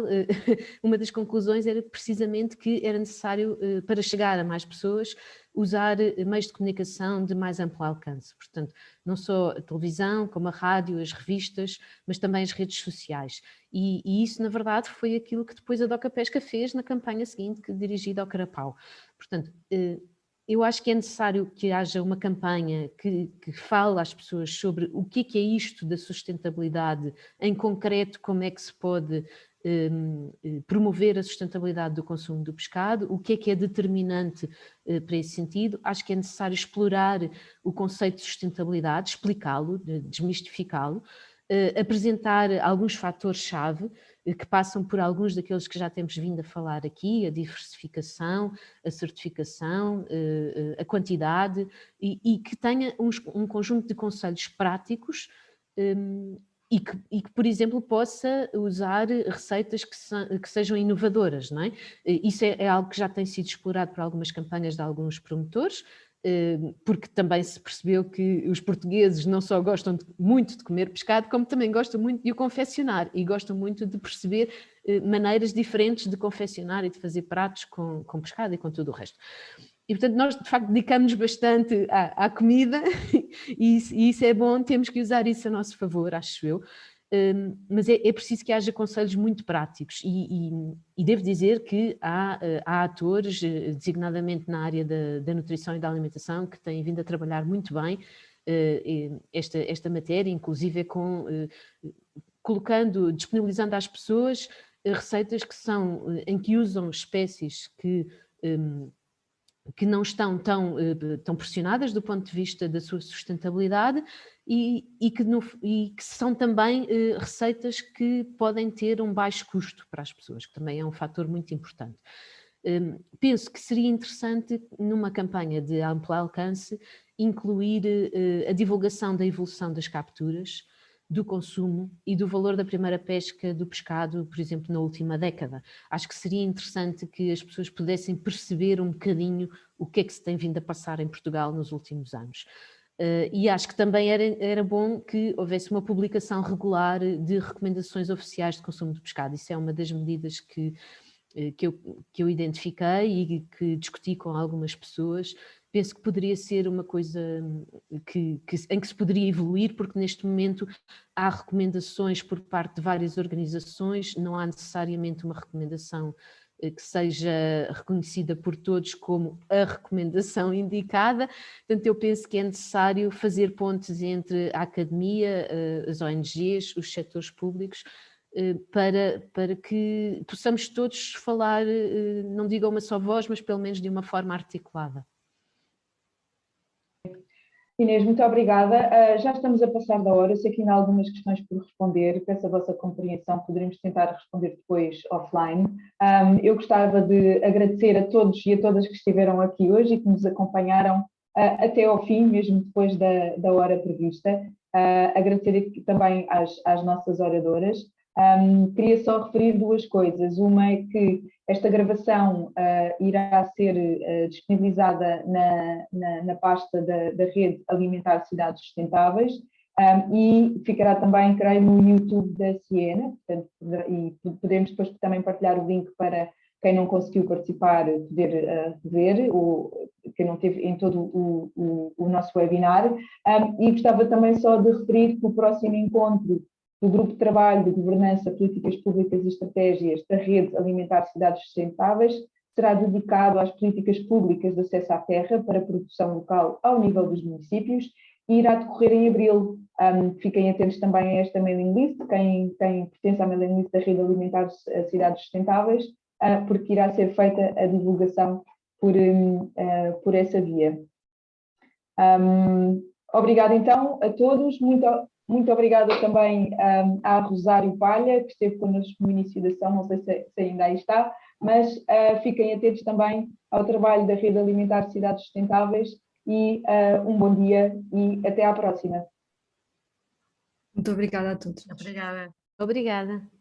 uma das conclusões era precisamente que era necessário, para chegar a mais pessoas, usar meios de comunicação de mais amplo alcance. Portanto, não só a televisão, como a rádio, as revistas, mas também as redes sociais. E isso, na verdade, foi aquilo que depois a DOCA Pesca fez na campanha seguinte, dirigida ao carapau. Portanto, eu acho que é necessário que haja uma campanha que fale às pessoas sobre o que é isto da sustentabilidade, em concreto como é que se pode promover a sustentabilidade do consumo do pescado, o que é determinante para esse sentido. Acho que é necessário explorar o conceito de sustentabilidade, explicá-lo, desmistificá-lo, apresentar alguns fatores-chave que passam por alguns daqueles que já temos vindo a falar aqui, a diversificação, a certificação, a quantidade, e que tenha um conjunto de conselhos práticos e que, por exemplo, possa usar receitas que sejam inovadoras, não é? Isso é algo que já tem sido explorado por algumas campanhas de alguns promotores, porque também se percebeu que os portugueses não só gostam muito de comer pescado, como também gostam muito de o confeccionar e gostam muito de perceber maneiras diferentes de confeccionar e de fazer pratos com pescado e com tudo o resto. E, portanto, nós, de facto, dedicamos-nos bastante à comida e isso é bom, temos que usar isso a nosso favor, acho eu. Mas é preciso que haja conselhos muito práticos e devo dizer que há atores, designadamente na área da nutrição e da alimentação, que têm vindo a trabalhar muito bem esta matéria, inclusive disponibilizando às pessoas receitas em que usam espécies que que não estão tão pressionadas do ponto de vista da sua sustentabilidade e que são também receitas que podem ter um baixo custo para as pessoas, que também é um fator muito importante. Penso que seria interessante, numa campanha de amplo alcance, incluir a divulgação da evolução das capturas, do consumo e do valor da primeira pesca do pescado, por exemplo, na última década. Acho que seria interessante que as pessoas pudessem perceber um bocadinho o que é que se tem vindo a passar em Portugal nos últimos anos. E acho que também era bom que houvesse uma publicação regular de recomendações oficiais de consumo de pescado. Isso é uma das medidas que eu identifiquei e que discuti com algumas pessoas. Penso que poderia ser uma coisa em que se poderia evoluir, porque neste momento há recomendações por parte de várias organizações, não há necessariamente uma recomendação que seja reconhecida por todos como a recomendação indicada. Portanto, eu penso que é necessário fazer pontes entre a academia, as ONGs, os setores públicos, para que possamos todos falar, não digo uma só voz, mas pelo menos de uma forma articulada.
Inês, muito obrigada. Já estamos a passar da hora, sei que ainda há algumas questões por responder, peço a vossa compreensão, poderemos tentar responder depois offline. Eu gostava de agradecer a todos e a todas que estiveram aqui hoje e que nos acompanharam até ao fim, mesmo depois da hora prevista. Agradecer também às nossas oradoras. Queria só referir duas coisas. Uma é que esta gravação irá ser disponibilizada na pasta da Rede Alimentar Cidades Sustentáveis e ficará também, creio, no YouTube da Siena, portanto, e podemos depois também partilhar o link para quem não conseguiu participar poder ver, ou quem não teve em todo o nosso webinar. E gostava também só de referir que o próximo encontro do Grupo de Trabalho de Governança, Políticas Públicas e Estratégias da Rede Alimentar Cidades Sustentáveis será dedicado às políticas públicas de acesso à terra para produção local ao nível dos municípios e irá decorrer em abril. Fiquem atentos também a esta mailing list, quem pertence à mailing list da Rede Alimentar Cidades Sustentáveis, porque irá ser feita a divulgação por essa via. Obrigada então a todos, muito obrigada também à Rosário Palha, que esteve connosco no início da sessão, não sei se ainda aí está, mas fiquem atentos também ao trabalho da Rede Alimentar Cidades Sustentáveis e um bom dia e até à próxima.
Muito obrigada a todos.
Obrigada.
Obrigada.